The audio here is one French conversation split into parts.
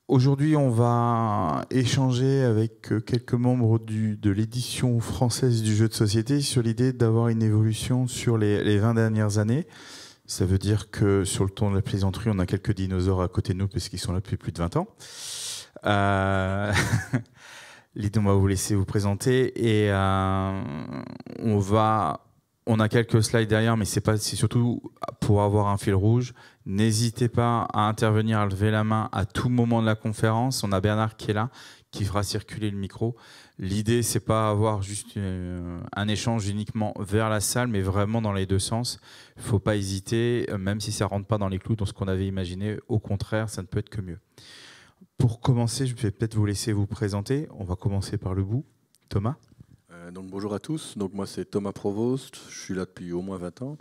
Aujourd'hui, on va échanger avec quelques membres de l'édition française du jeu de société sur l'idée d'avoir une évolution sur les 20 dernières années. Ça veut dire que sur le ton de la plaisanterie, on a quelques dinosaures à côté de nous parce qu'ils sont là depuis plus de 20 ans. Euh, L'idée, on va vous laisser vous présenter et on a quelques slides derrière, mais c'est surtout pour avoir un fil rouge. N'hésitez pas à intervenir, à lever la main à tout moment de la conférence. On a Bernard qui est là, qui fera circuler le micro. L'idée, c'est pas avoir juste un échange uniquement vers la salle, mais vraiment dans les deux sens. Il ne faut pas hésiter, même si ça ne rentre pas dans les clous, dans ce qu'on avait imaginé. Au contraire, ça ne peut être que mieux. Pour commencer, je vais peut-être vous laisser vous présenter. On va commencer par le bout. Thomas. Donc bonjour à tous, donc moi c'est Thomas Provost, je suis là depuis au moins 20 ans.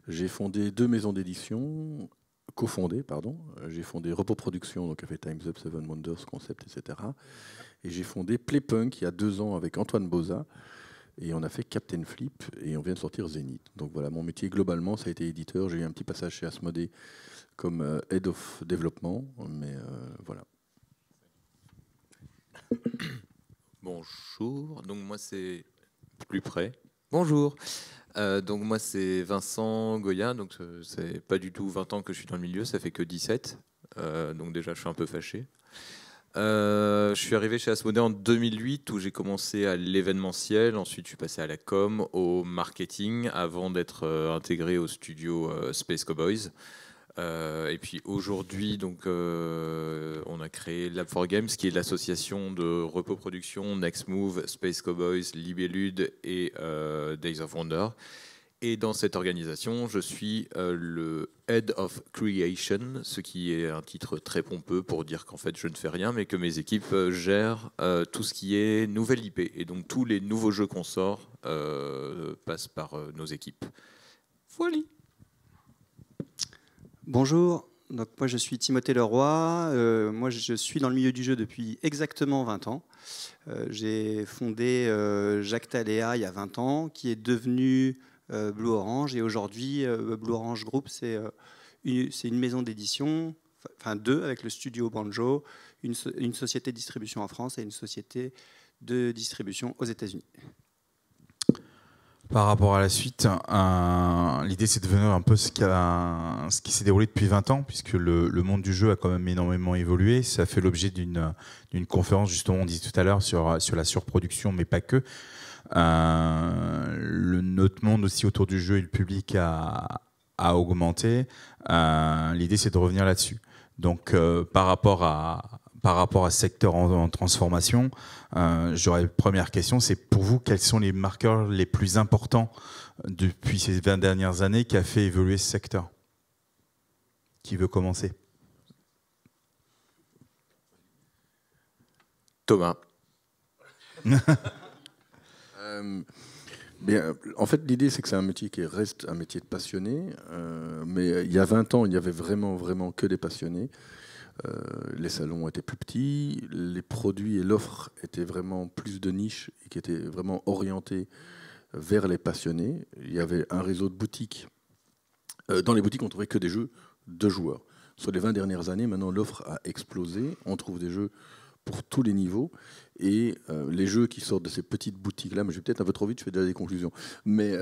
J'ai fondé deux maisons d'édition, cofondé, pardon. J'ai fondé Repos Productions, donc qui a fait Time's Up, Seven Wonders, Concept, etc. Et j'ai fondé Playpunk il y a 2 ans avec Antoine Boza. Et on a fait Captain Flip et on vient de sortir Zénith. Donc voilà, mon métier globalement, ça a été éditeur. J'ai eu un petit passage chez Asmodée comme Head of Développement, mais voilà. Bonjour, donc moi c'est plus près. Bonjour, donc moi c'est Vincent Goya, donc c'est pas du tout 20 ans que je suis dans le milieu, ça fait que 17, donc déjà je suis un peu fâché. Je suis arrivé chez Asmodée en 2008 où j'ai commencé à l'événementiel, ensuite je suis passé à la com, au marketing avant d'être intégré au studio Space Cowboys. Et puis aujourd'hui, donc, on a créé Lab4Games, qui est l'association de Repos Production, Next Move, Space Cowboys, Libellude et Days of Wonder. Et dans cette organisation, je suis le Head of Creation, ce qui est un titre très pompeux pour dire qu'en fait je ne fais rien, mais que mes équipes gèrent tout ce qui est nouvelle IP. Et donc tous les nouveaux jeux qu'on sort passent par nos équipes. Voilà. Bonjour, donc moi je suis Timothée Leroy, moi je suis dans le milieu du jeu depuis exactement 20 ans. J'ai fondé Jacques Taléa il y a 20 ans, qui est devenu Blue Orange, et aujourd'hui Blue Orange Group c'est une maison d'édition, enfin deux avec le studio Banjo, une société de distribution en France et une société de distribution aux États-Unis. Par rapport à la suite, l'idée c'est de venir un peu ce qui s'est déroulé depuis 20 ans, puisque le monde du jeu a quand même énormément évolué. Ça fait l'objet d'une conférence, justement, on disait tout à l'heure, sur la surproduction, mais pas que. Notre monde aussi autour du jeu et le public a augmenté. L'idée c'est de revenir là-dessus. Donc par rapport à ce secteur en transformation, j'aurais une première question, c'est pour vous, quels sont les marqueurs les plus importants depuis ces 20 dernières années qui a fait évoluer ce secteur? Qui veut commencer? Thomas. En fait, l'idée, c'est que c'est un métier qui reste un métier de passionné. Mais il y a 20 ans, il n'y avait vraiment que des passionnés. Les salons étaient plus petits, les produits et l'offre étaient vraiment plus de niche et qui étaient vraiment orientés vers les passionnés. Il y avait un réseau de boutiques. Dans les boutiques, on trouvait que des jeux de joueurs. Sur les 20 dernières années, maintenant, l'offre a explosé. On trouve des jeux pour tous les niveaux. Et les jeux qui sortent de ces petites boutiques-là, mais je vais peut-être un peu trop vite, je fais déjà des conclusions. Mais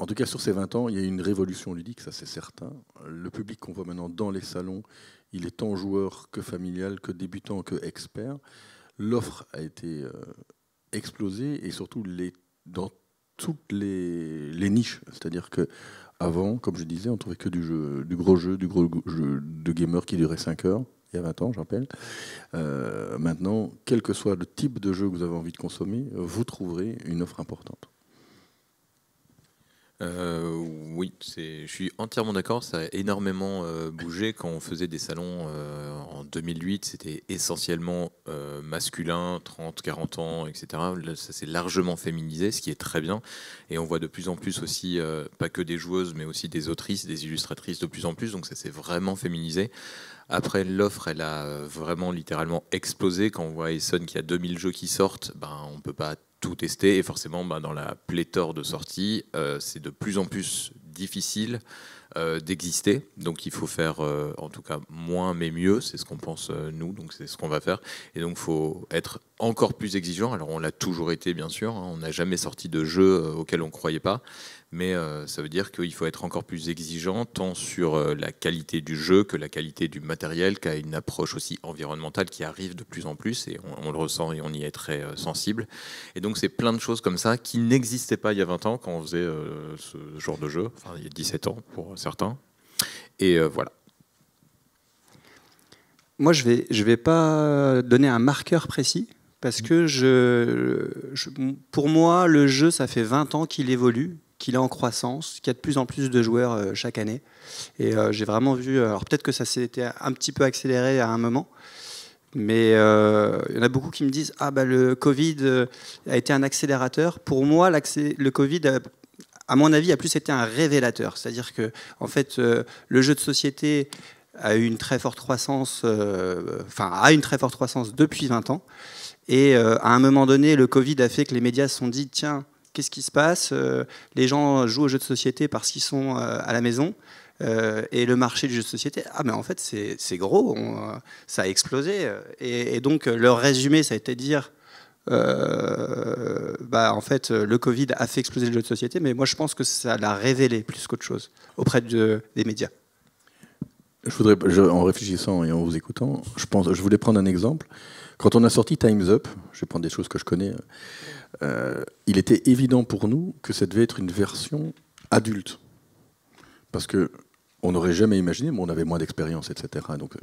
en tout cas, sur ces 20 ans, il y a eu une révolution ludique, ça c'est certain. Le public qu'on voit maintenant dans les salons, il est tant joueur que familial, que débutant, que expert. L'offre a été explosée et surtout dans toutes les niches. C'est-à-dire qu'avant, comme je disais, on trouvait que du gros jeu de gamer qui durait 5 heures. Il y a 20 ans, je rappelle. Maintenant, quel que soit le type de jeu que vous avez envie de consommer, vous trouverez une offre importante. Oui, je suis entièrement d'accord. Ça a énormément bougé. Quand on faisait des salons en 2008, c'était essentiellement masculin, 30, 40 ans, etc. Là, ça s'est largement féminisé, ce qui est très bien. Et on voit de plus en plus aussi, pas que des joueuses, mais aussi des autrices, des illustratrices de plus en plus. Donc ça s'est vraiment féminisé. Après, l'offre, elle a vraiment littéralement explosé. Quand on voit Essonne qui a 2000 jeux qui sortent, on ne peut pas tout tester. Et forcément, dans la pléthore de sorties, c'est de plus en plus difficile d'exister. Donc il faut faire en tout cas moins mais mieux, c'est ce qu'on pense nous, donc c'est ce qu'on va faire. Et donc il faut être encore plus exigeant. Alors on l'a toujours été bien sûr, hein. On n'a jamais sorti de jeu auquel on ne croyait pas, mais ça veut dire qu'il faut être encore plus exigeant tant sur la qualité du jeu que la qualité du matériel, qu'à une approche aussi environnementale qui arrive de plus en plus, et on le ressent et on y est très sensible. Et donc c'est plein de choses comme ça qui n'existaient pas il y a 20 ans quand on faisait ce genre de jeu, enfin il y a 17 ans pour certains. Et voilà. Moi, je vais pas donner un marqueur précis, parce que pour moi, le jeu, ça fait 20 ans qu'il évolue, qu'il est en croissance, qu'il y a de plus en plus de joueurs chaque année. Et j'ai vraiment vu, alors peut-être que ça s'était un petit peu accéléré à un moment, mais il y en a beaucoup qui me disent « Ah, bah, le Covid a été un accélérateur ». Pour moi, le Covid, à mon avis, a plus été un révélateur. C'est-à-dire que, en fait, le jeu de société a eu une très forte croissance, a une très forte croissance depuis 20 ans. Et à un moment donné, le Covid a fait que les médias se sont dit « Tiens, qu'est-ce qui se passe ? Les gens jouent aux jeux de société parce qu'ils sont à la maison. Et le marché du jeu de société, mais en fait, c'est gros, ça a explosé. » Et donc, leur résumé, ça a été de dire en fait, le Covid a fait exploser le jeu de société, mais moi, je pense que ça l'a révélé plus qu'autre chose auprès des médias. En réfléchissant et en vous écoutant, je voulais prendre un exemple. Quand on a sorti Time's Up, je vais prendre des choses que je connais, il était évident pour nous que ça devait être une version adulte. Parce qu'on n'aurait jamais imaginé, mais on avait moins d'expérience, etc. Donc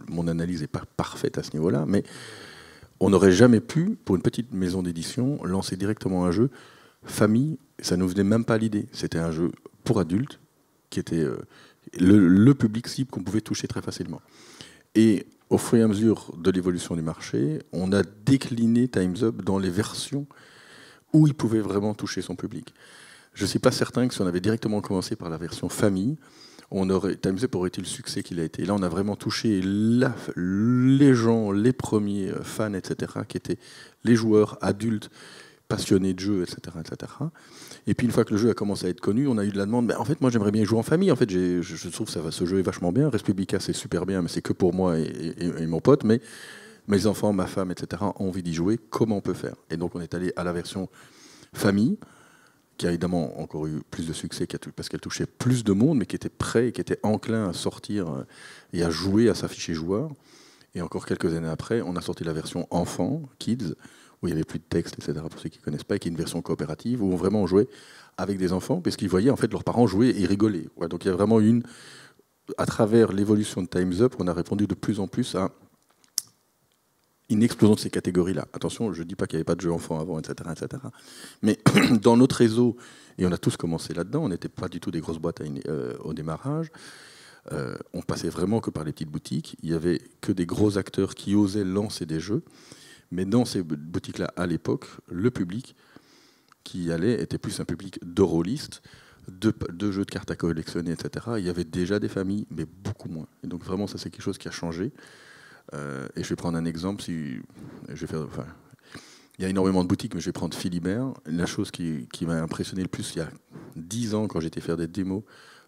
mon analyse n'est pas parfaite à ce niveau-là, mais on n'aurait jamais pu, pour une petite maison d'édition, lancer directement un jeu famille. Ça ne nous venait même pas à l'idée. C'était un jeu pour adultes qui était le public cible qu'on pouvait toucher très facilement. Et au fur et à mesure de l'évolution du marché, on a décliné Time's Up dans les versions où il pouvait vraiment toucher son public. Je ne suis pas certain que si on avait directement commencé par la version famille, Time's Up aurait été le succès qu'il a été. Là, on a vraiment touché les gens, les premiers fans, etc., qui étaient les joueurs adultes, passionnés de jeu, etc., etc. Et puis, une fois que le jeu a commencé à être connu, on a eu de la demande. Mais en fait, moi, j'aimerais bien jouer en famille. En fait, je trouve que ce jeu est vachement bien. Respublica, c'est super bien, mais c'est que pour moi et mon pote. Mais mes enfants, ma femme, etc., ont envie d'y jouer. Comment on peut faire ? Et donc, on est allé à la version famille, qui a évidemment encore eu plus de succès parce qu'elle touchait plus de monde, mais qui était prêt et qui était enclin à sortir et à jouer, à s'afficher joueur. Et encore quelques années après, on a sorti la version enfant, kids, où il n'y avait plus de texte, etc., pour ceux qui ne connaissent pas, et qui est une version coopérative, où on vraiment jouait avec des enfants, parce qu'ils voyaient en fait leurs parents jouer et rigoler. Ouais, donc il y a vraiment à travers l'évolution de Time's Up, on a répondu de plus en plus à une explosion de ces catégories-là. Attention, je ne dis pas qu'il n'y avait pas de jeux enfants avant, etc., etc. Mais dans notre réseau, et on a tous commencé là-dedans, on n'était pas du tout des grosses boîtes au démarrage, on passait vraiment que par les petites boutiques. Il n'y avait que des gros acteurs qui osaient lancer des jeux. Mais dans ces boutiques-là, à l'époque, le public qui y allait était plus un public de rôlistes, de jeux de cartes à collectionner, etc. Il y avait déjà des familles, mais beaucoup moins. Et donc vraiment, ça, c'est quelque chose qui a changé. Et je vais prendre un exemple. Il y a énormément de boutiques, mais je vais prendre Philibert. La chose qui m'a impressionné le plus, il y a 10 ans, quand j'étais faire des démos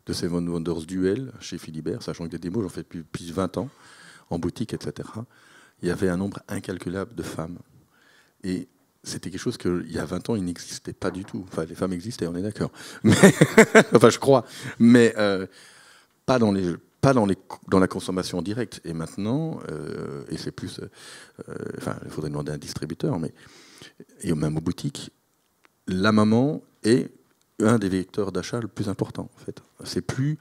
de Seven Wonders Duel chez Philibert, sachant que des démos, j'en fais depuis 20 ans, en boutique, etc., il y avait un nombre incalculable de femmes. Et c'était quelque chose qu'il y a 20 ans, il n'existait pas du tout. Enfin, les femmes existaient, on est d'accord. Mais enfin, je crois. Mais pas dans la consommation directe. Et maintenant, et c'est plus... il faudrait demander à un distributeur, et même aux boutiques, la maman est un des vecteurs d'achat le plus important, en fait. C'est plus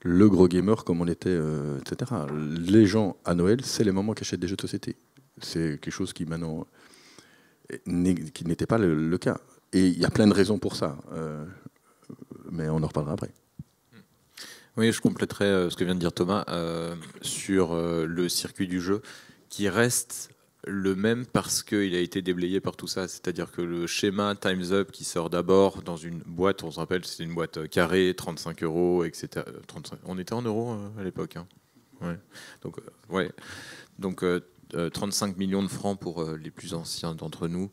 le gros gamer comme on était, etc. Les gens, à Noël, c'est les mamans qui achètent des jeux de société. C'est quelque chose qui, maintenant, qui n'était pas le cas. Et il y a plein de raisons pour ça. Mais on en reparlera après. Oui, je compléterai ce que vient de dire Thomas sur le circuit du jeu, qui reste le même parce qu'il a été déblayé par tout ça. C'est-à-dire que le schéma Time's Up qui sort d'abord dans une boîte, on se rappelle, c'était une boîte carrée, 35 €, etc. 35, on était en euros à l'époque. Hein. Ouais. Donc 35 millions de francs pour les plus anciens d'entre nous.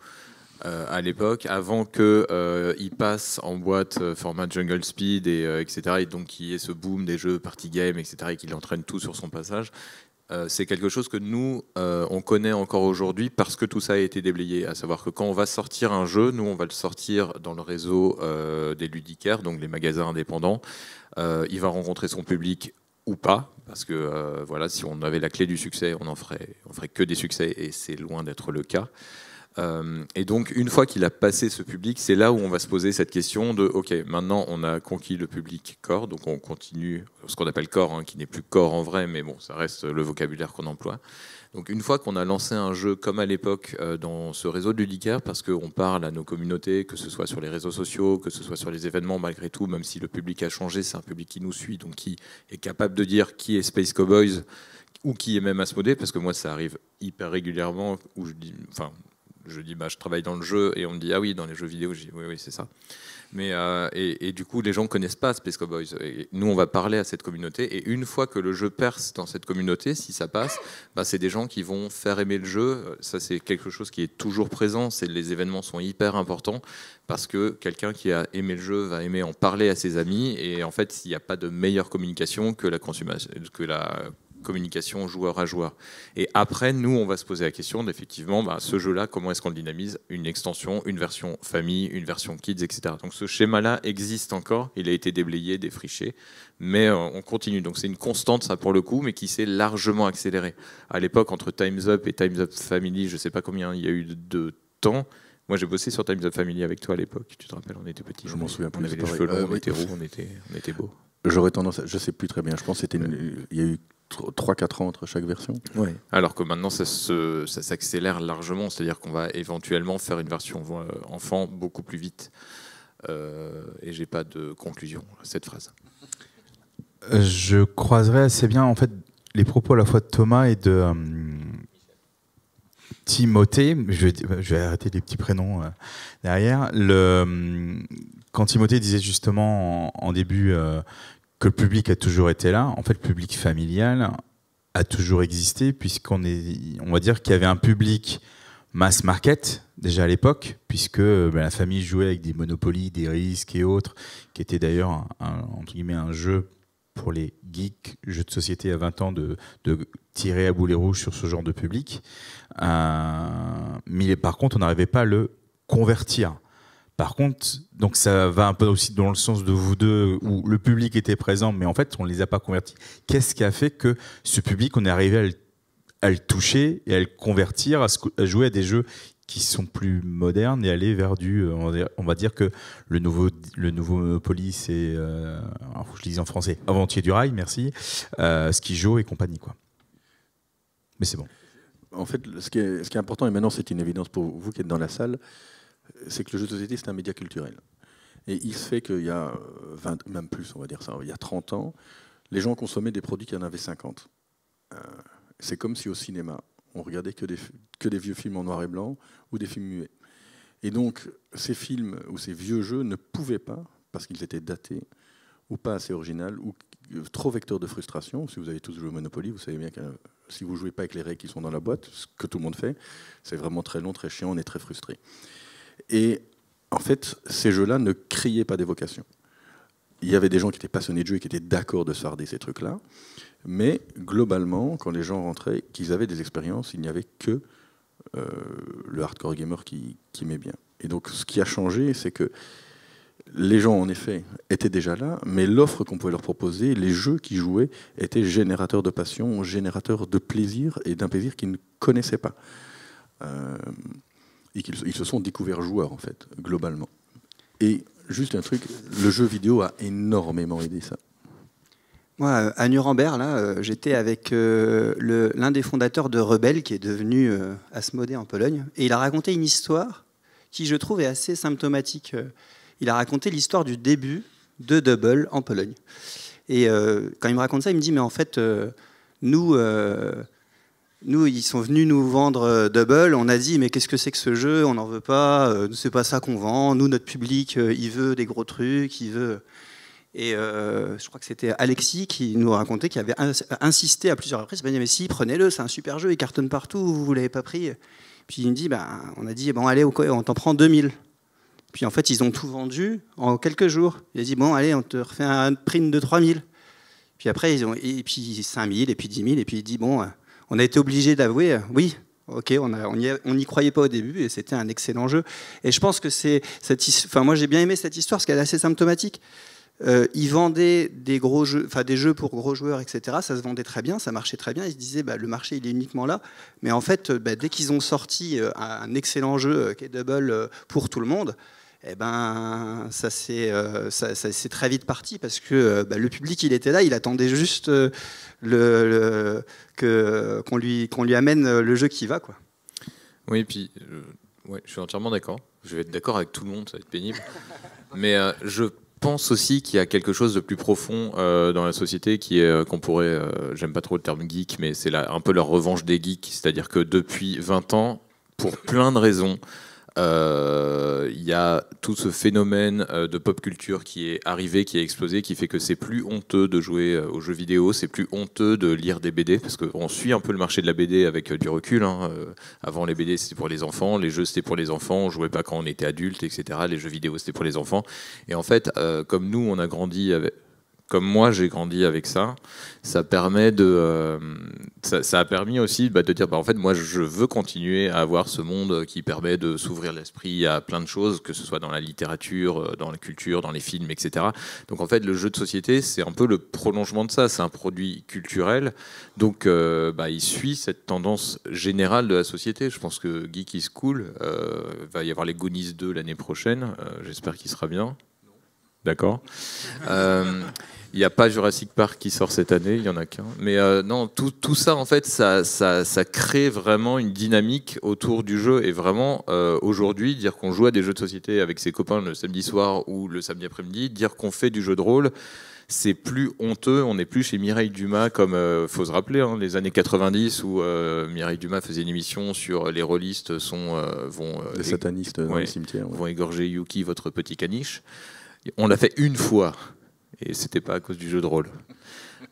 à l'époque, avant qu'il passe en boîte format Jungle Speed, etc. Et donc qu'il y ait ce boom des jeux party game, etc. et qu'il entraîne tout sur son passage. C'est quelque chose que nous, on connaît encore aujourd'hui parce que tout ça a été déblayé. À savoir que quand on va sortir un jeu, nous, on va le sortir dans le réseau des ludicaires, donc les magasins indépendants. Il va rencontrer son public ou pas, parce que voilà, si on avait la clé du succès, on ferait que des succès, et c'est loin d'être le cas. Et donc, une fois qu'il a passé ce public, c'est là où on va se poser cette question de OK, maintenant on a conquis le public core, donc on continue ce qu'on appelle core, qui n'est plus core en vrai, mais bon, ça reste le vocabulaire qu'on emploie. Donc, une fois qu'on a lancé un jeu comme à l'époque dans ce réseau de ludicaire, parce qu'on parle à nos communautés, que ce soit sur les réseaux sociaux, que ce soit sur les événements, malgré tout, même si le public a changé, c'est un public qui nous suit, donc qui est capable de dire qui est Space Cowboys ou qui est même Asmodée, parce que moi, ça arrive hyper régulièrement où je dis je travaille dans le jeu, et on me dit ah oui, dans les jeux vidéo. Je dis oui c'est ça. Mais et du coup les gens ne connaissent pas Space Cowboys, et nous on va parler à cette communauté, et une fois que le jeu perce dans cette communauté, si ça passe, c'est des gens qui vont faire aimer le jeu. Ça, c'est quelque chose qui est toujours présent. Les événements sont hyper importants parce que quelqu'un qui a aimé le jeu va aimer en parler à ses amis, et en fait il n'y a pas de meilleure communication que la communication joueur à joueur. Et après, nous, on va se poser la question d'effectivement, ce jeu-là, comment est-ce qu'on le dynamise? Une extension, une version famille, une version kids, etc. Donc ce schéma-là existe encore, il a été déblayé, défriché, mais on continue. Donc c'est une constante, ça, pour le coup, mais qui s'est largement accélérée. À l'époque, entre Time's Up et Time's Up Family, je ne sais pas combien il y a eu de temps. Moi, j'ai bossé sur Time's Up Family avec toi à l'époque. Tu te rappelles, on était petits. Je m'en souviens plus. On avait les cheveux longs, on était roux, on était beaux. J'aurais tendance à... Je ne sais plus très bien. Je pense qu'il y a eu 3-4 ans entre chaque version. Oui. Alors que maintenant, ça s'accélère largement. C'est-à-dire qu'on va éventuellement faire une version enfant beaucoup plus vite. Et je n'ai pas de conclusion à cette phrase. Je croiserais assez bien en fait les propos à la fois de Thomas et de Timothée. Je vais arrêter les petits prénoms derrière. Quand Timothée disait justement en début que le public a toujours été là, en fait, le public familial a toujours existé, puisqu'on va dire qu'il y avait un public mass market déjà à l'époque, puisque la famille jouait avec des Monopoly, des Risques et autres, qui était d'ailleurs entre guillemets un jeu pour les geeks, jeux de société à 20 ans, de tirer à boulet rouge sur ce genre de public. Mais par contre, on n'arrivait pas à le convertir. Par contre, donc ça va un peu aussi dans le sens de vous deux, où le public était présent, mais en fait, on ne les a pas convertis. Qu'est-ce qui a fait que ce public, on est arrivé à le toucher et à le convertir, à jouer à des jeux qui sont plus modernes et aller vers on va dire que le nouveau Monopoly, c'est, je le dis en français, Aventier du rail, merci, Skijo et compagnie, quoi. Mais c'est bon. En fait, ce qui est important, et maintenant c'est une évidence pour vous qui êtes dans la salle, c'est que le jeu de société, c'est un média culturel. Et il se fait qu'il y a 20, même plus, on va dire ça, il y a 30 ans, les gens consommaient des produits qui en avaient 50. C'est comme si au cinéma, on regardait que des vieux films en noir et blanc ou des films muets. Et donc, ces films ou ces vieux jeux ne pouvaient pas, parce qu'ils étaient datés, ou pas assez originaux, ou trop vecteurs de frustration. Si vous avez tous joué au Monopoly, vous savez bien que si vous ne jouez pas avec les règles qui sont dans la boîte, ce que tout le monde fait, c'est vraiment très long, très chiant, on est très frustré. Et en fait, ces jeux-là ne criaient pas d'évocation. Il y avait des gens qui étaient passionnés de jeux et qui étaient d'accord de se farder ces trucs-là, mais globalement, quand les gens rentraient, qu'ils avaient des expériences, il n'y avait que le hardcore gamer qui aimait bien. Et donc, ce qui a changé, c'est que les gens, en effet, étaient déjà là, mais l'offre qu'on pouvait leur proposer, les jeux qu'ils jouaient, étaient générateurs de passion, générateurs de plaisir, et d'un plaisir qu'ils ne connaissaient pas. Et qu'ils se sont découverts joueurs, en fait, globalement. Et juste un truc, le jeu vidéo a énormément aidé ça. Moi, à Nuremberg, là, j'étais avec l'un des fondateurs de Rebelle, qui est devenu Asmodée en Pologne, et il a raconté une histoire qui, je trouve, est assez symptomatique. Il a raconté l'histoire du début de Double en Pologne. Et quand il me raconte ça, il me dit, mais en fait, nous, ils sont venus nous vendre Double. On a dit, mais qu'est-ce que c'est que ce jeu? On n'en veut pas. C'est pas ça qu'on vend. Nous, notre public, il veut des gros trucs. Il veut. Et je crois que c'était Alexis qui nous racontait qu'il avait insisté à plusieurs reprises. Il m'a dit, mais si, prenez-le, c'est un super jeu. Il cartonne partout. Vous l'avez pas pris. Puis il me dit, on a dit, bon allez, on t'en prend 2000. Puis en fait, ils ont tout vendu en quelques jours. Il a dit, bon allez, on te refait un print de 3000. Puis après, et puis 5000, et puis 10 000, et puis il dit, bon, on a été obligé d'avouer, oui, ok, on n'y croyait pas au début, et c'était un excellent jeu. Et je pense que moi j'ai bien aimé cette histoire, parce qu'elle est assez symptomatique. Ils vendaient des gros jeux, des jeux pour gros joueurs, etc. Ça se vendait très bien, ça marchait très bien. Ils se disaient, le marché il est uniquement là. Mais en fait, dès qu'ils ont sorti un excellent jeu qui est double pour tout le monde, ça s'est très vite parti, parce que le public il était là, il attendait juste qu'on lui amène le jeu qui va, quoi. Oui, et puis je suis entièrement d'accord. Je vais être d'accord avec tout le monde, ça va être pénible. Mais je pense aussi qu'il y a quelque chose de plus profond dans la société qui est qu'on pourrait, j'aime pas trop le terme geek, mais c'est un peu leur revanche des geeks, c'est-à-dire que depuis 20 ans, pour plein de raisons, il y a tout ce phénomène de pop culture qui est arrivé, qui a explosé, qui fait que c'est plus honteux de jouer aux jeux vidéo, c'est plus honteux de lire des BD, parce qu'on suit un peu le marché de la BD avec du recul. Avant, les BD c'était pour les enfants, les jeux c'était pour les enfants, on jouait pas quand on était adulte, etc. Les jeux vidéo c'était pour les enfants. Et en fait, comme nous on a grandi avec, comme moi j'ai grandi avec ça, ça permet ça a permis aussi de dire en fait moi je veux continuer à avoir ce monde qui permet de s'ouvrir l'esprit à plein de choses, que ce soit dans la littérature, dans la culture, dans les films, etc. Donc en fait le jeu de société c'est un peu le prolongement de ça, c'est un produit culturel, donc il suit cette tendance générale de la société. Je pense que Geek is Cool, va y avoir les Goonies 2 l'année prochaine, j'espère qu'il sera bien. D'accord. Il n'y a pas Jurassic Park qui sort cette année, il n'y en a qu'un. Mais non, tout ça, en fait, ça crée vraiment une dynamique autour du jeu. Et vraiment, aujourd'hui, dire qu'on joue à des jeux de société avec ses copains le samedi soir ou le samedi après-midi, dire qu'on fait du jeu de rôle, c'est plus honteux. On n'est plus chez Mireille Dumas, comme faut se rappeler, les années 90 où Mireille Dumas faisait une émission sur les rôlistes les satanistes dans les cimetières. Vont égorger Yuki, votre petit caniche. On l'a fait une fois. Et c'était pas à cause du jeu de rôle.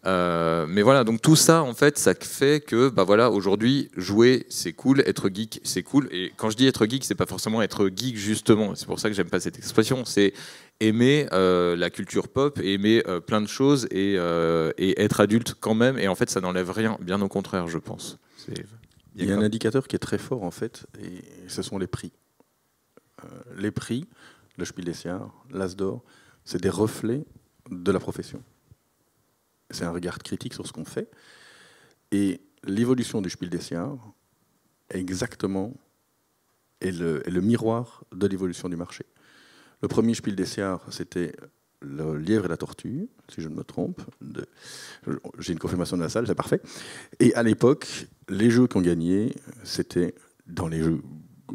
Mais voilà, donc tout ça, en fait, ça fait que, aujourd'hui, jouer, c'est cool, être geek, c'est cool. Et quand je dis être geek, c'est pas forcément être geek, justement. C'est pour ça que j'aime pas cette expression. C'est aimer la culture pop, aimer plein de choses et être adulte quand même. Et en fait, ça n'enlève rien, bien au contraire, je pense. Il y a un indicateur qui est très fort, en fait, et ce sont les prix. Les prix, le Spiel des Jahres, l'As d'or, c'est des reflets de la profession. C'est un regard critique sur ce qu'on fait. Et l'évolution du Spiel des Jahres est exactement le miroir de l'évolution du marché. Le premier Spiel des Jahres, c'était le lièvre et la tortue, si je ne me trompe. J'ai une confirmation de la salle, c'est parfait. Et à l'époque, les jeux qu'on gagnait, c'était dans les jeux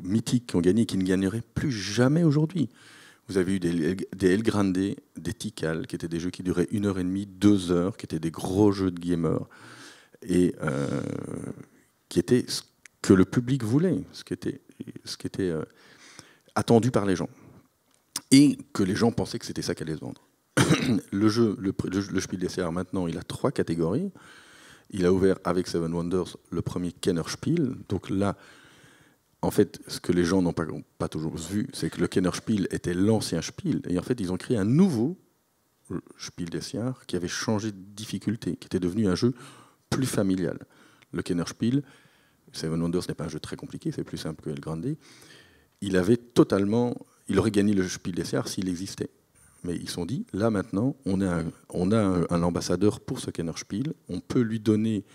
mythiques qu'on gagnait, qui ne gagneraient plus jamais aujourd'hui. Vous avez eu des El Grande, des Tikal, qui étaient des jeux qui duraient 1h30, 2 heures, qui étaient des gros jeux de gamers, et qui étaient ce que le public voulait, ce qui était attendu par les gens. Et que les gens pensaient que c'était ça qu'allait se vendre. Le Spiel des Jahres, maintenant, il a 3 catégories. Il a ouvert avec Seven Wonders le premier Kennerspiel. Donc là, en fait, ce que les gens n'ont pas toujours vu, c'est que le Kennerspiel était l'ancien Spiel. Et en fait, ils ont créé un nouveau Spiel des Jahres qui avait changé de difficulté, qui était devenu un jeu plus familial. Le Kennerspiel, Seven Wonders n'est pas un jeu très compliqué, c'est plus simple que El Grande. Il aurait gagné le Spiel des Jahres s'il existait. Mais ils se sont dit, là maintenant, on a un ambassadeur pour ce Kennerspiel, on peut lui donner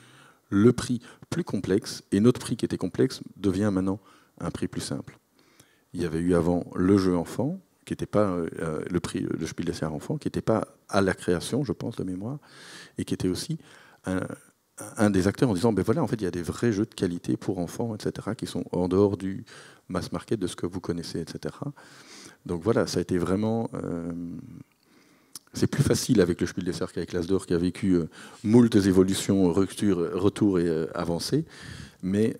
le prix plus complexe, et notre prix qui était complexe devient maintenant un prix plus simple. Il y avait eu avant le jeu enfant, qui n'était pas le Spiel des Jahres enfant, qui n'était pas à la création, je pense, de mémoire, et qui était aussi un des acteurs en disant, voilà, en fait, il y a des vrais jeux de qualité pour enfants, etc., qui sont en dehors du mass market, de ce que vous connaissez, etc. Donc voilà, ça a été vraiment... c'est plus facile avec le Spiel des Jahres qu'avec l'As d'or, qui a vécu moultes évolutions, retours et avancées. Mais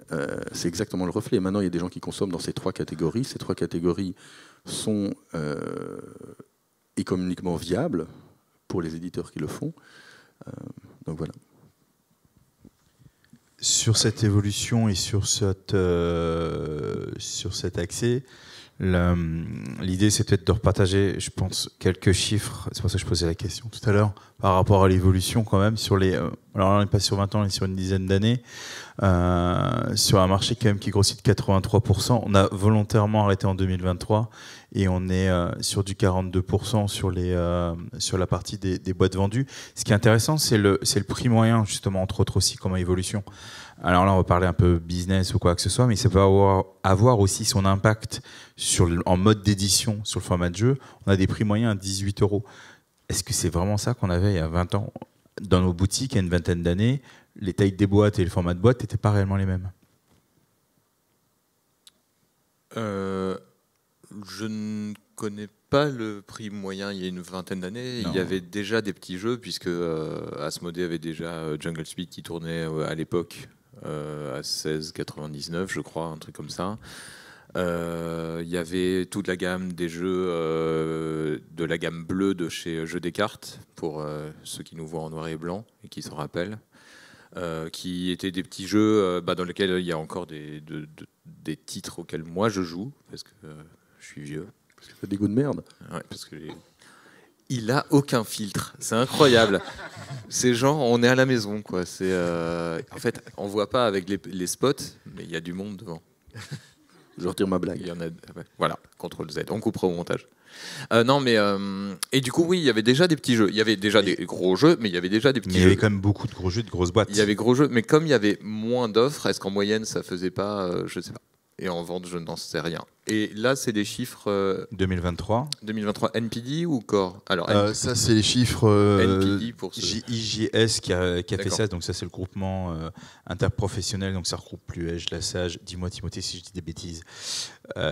c'est exactement le reflet. Maintenant, il y a des gens qui consomment dans ces 3 catégories. Ces 3 catégories sont économiquement viables pour les éditeurs qui le font. Donc voilà. sur cette évolution et sur cet accès, l'idée c'est peut-être de repartager, je pense, quelques chiffres. C'est pour ça que je posais la question tout à l'heure par rapport à l'évolution quand même sur les. Alors là, on n'est pas sur 20 ans, on est sur une dizaine d'années. Sur un marché quand même qui grossit de 83%. On a volontairement arrêté en 2023 et on est sur du 42% sur la partie des boîtes vendues. Ce qui est intéressant, c'est le prix moyen, justement, entre autres aussi comme évolution. Alors là, on va parler un peu business ou quoi que ce soit, mais ça peut avoir aussi son impact en mode d'édition sur le format de jeu. On a des prix moyens à 18 €. Est-ce que c'est vraiment ça qu'on avait il y a 20 ans dans nos boutiques il y a une vingtaine d'années? Les tailles des boîtes et le format de boîte n'étaient pas réellement les mêmes. Je ne connais pas le prix moyen il y a une vingtaine d'années. Il y avait déjà des petits jeux, puisque Asmodée avait déjà Jungle Speed qui tournait à l'époque à 16,99 je crois, un truc comme ça. Il y avait toute la gamme des jeux de la gamme bleue de chez Jeux des Cartes, pour ceux qui nous voient en noir et blanc et qui s'en rappellent. Qui étaient des petits jeux dans lesquels il y a encore des titres auxquels moi je joue, parce que je suis vieux. Parce que tu as des goûts de merde. Ouais, parce que il a aucun filtre, c'est incroyable. C'est genre, on est à la maison, quoi. En fait, on voit pas avec les spots, mais il y a du monde devant. Je retire ma blague. Il y en a, voilà, CTRL Z, on coupera au montage. Non, mais et du coup, oui, il y avait déjà des petits jeux. Il y avait déjà des gros jeux, mais il y avait déjà des petits jeux. Il y avait quand même beaucoup de gros jeux, de grosses boîtes. Il y avait gros jeux, mais comme il y avait moins d'offres, est-ce qu'en moyenne ça faisait pas, je sais pas. Et en vente, je n'en sais rien. Et là, c'est des chiffres 2023 NPD ou Core? Alors, ça, c'est les chiffres NPD pour JIJS qui a fait ça. Donc ça, c'est le groupement interprofessionnel. Donc ça regroupe l'UEJ, la SAGE. Dis-moi, Timothée, si je dis des bêtises.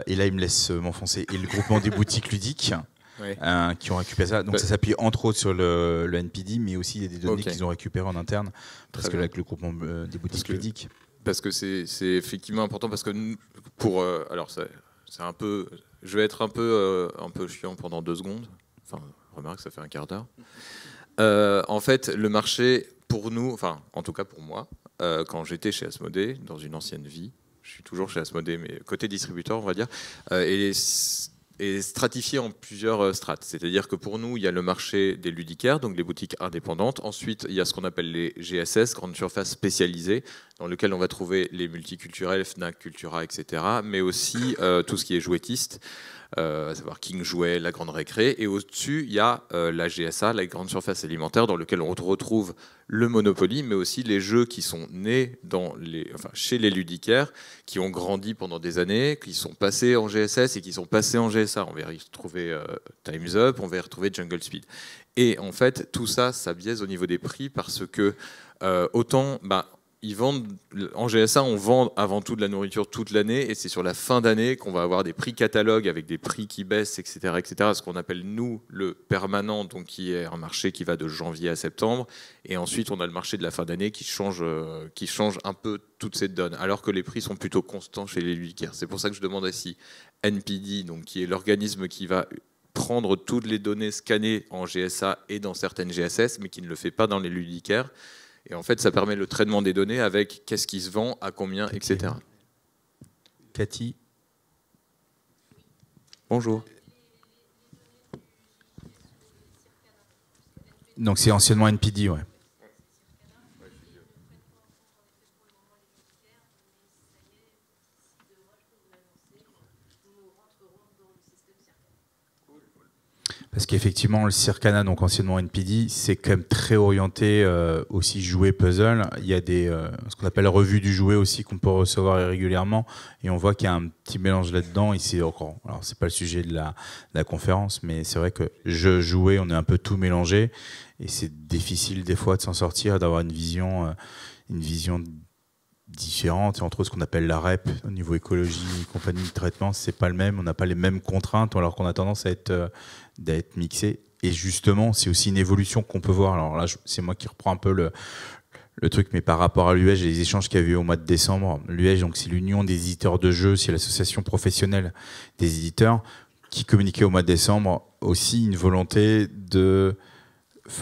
Et là, il me laisse m'enfoncer. Et le groupement des boutiques ludiques. Ouais. Qui ont récupéré ça. Donc ça s'appuie entre autres sur le NPD, mais aussi il y a des données qu'ils ont récupérées en interne, parce que là, avec le groupement des boutiques ludiques. Parce que c'est effectivement important, parce que pour alors c'est un peu, je vais être un peu chiant pendant 2 secondes. Enfin, remarque, ça fait un quart d'heure. En fait, le marché pour nous, enfin en tout cas pour moi, quand j'étais chez Asmodée dans une ancienne vie, je suis toujours chez Asmodée, mais côté distributeur, on va dire, est stratifié en plusieurs strates. C'est-à-dire que pour nous, il y a le marché des ludicaires, donc les boutiques indépendantes. Ensuite, il y a ce qu'on appelle les GSS, grandes surfaces spécialisées, dans lesquelles on va trouver les multiculturels, Fnac, Cultura, etc. Mais aussi tout ce qui est jouettiste, à savoir King Jouet, la Grande Récré. Et au-dessus, il y a la GSA, la grande surface alimentaire, dans lequel on retrouve le Monopoly, mais aussi les jeux qui sont nés chez les ludicaires, qui ont grandi pendant des années, qui sont passés en GSS et qui sont passés en GSA. On va y retrouver Time's Up, on va y retrouver Jungle Speed. Et en fait, tout ça, ça biaise au niveau des prix, parce que autant... ils vendent, en GSA, on vend avant tout de la nourriture toute l'année, et c'est sur la fin d'année qu'on va avoir des prix catalogues avec des prix qui baissent, etc., etc. Ce qu'on appelle, nous, le permanent, donc qui est un marché qui va de janvier à septembre. Et ensuite, on a le marché de la fin d'année qui change un peu toute cette donne, alors que les prix sont plutôt constants chez les ludicaires. C'est pour ça que je demandais si NPD, donc, qui est l'organisme qui va prendre toutes les données scannées en GSA et dans certaines GSS, mais qui ne le fait pas dans les ludicaires. Et en fait, ça permet le traitement des données avec qu'est-ce qui se vend, à combien, etc. Cathy. Bonjour. Donc c'est anciennement NPD, ouais. Parce qu'effectivement, le Circana, donc anciennement NPD, c'est quand même très orienté aussi jouet puzzle. Il y a ce qu'on appelle revue du jouet aussi qu'on peut recevoir régulièrement, et on voit qu'il y a un petit mélange là-dedans. Et c'est encore, alors c'est pas le sujet de la conférence, mais c'est vrai que jeu, jouet, on est un peu tout mélangé, et c'est difficile des fois de s'en sortir, d'avoir une vision différentes, et entre autres ce qu'on appelle la REP au niveau écologie et compagnie de traitement, c'est pas le même, on n'a pas les mêmes contraintes, alors qu'on a tendance à être mixé. Et justement, c'est aussi une évolution qu'on peut voir. Alors là, c'est moi qui reprends un peu le truc, mais par rapport à l'UEJ et les échanges qu'il y a eu au mois de décembre, l'UEJ, donc c'est l'Union des éditeurs de jeux, c'est l'association professionnelle des éditeurs qui communiquait au mois de décembre aussi une volonté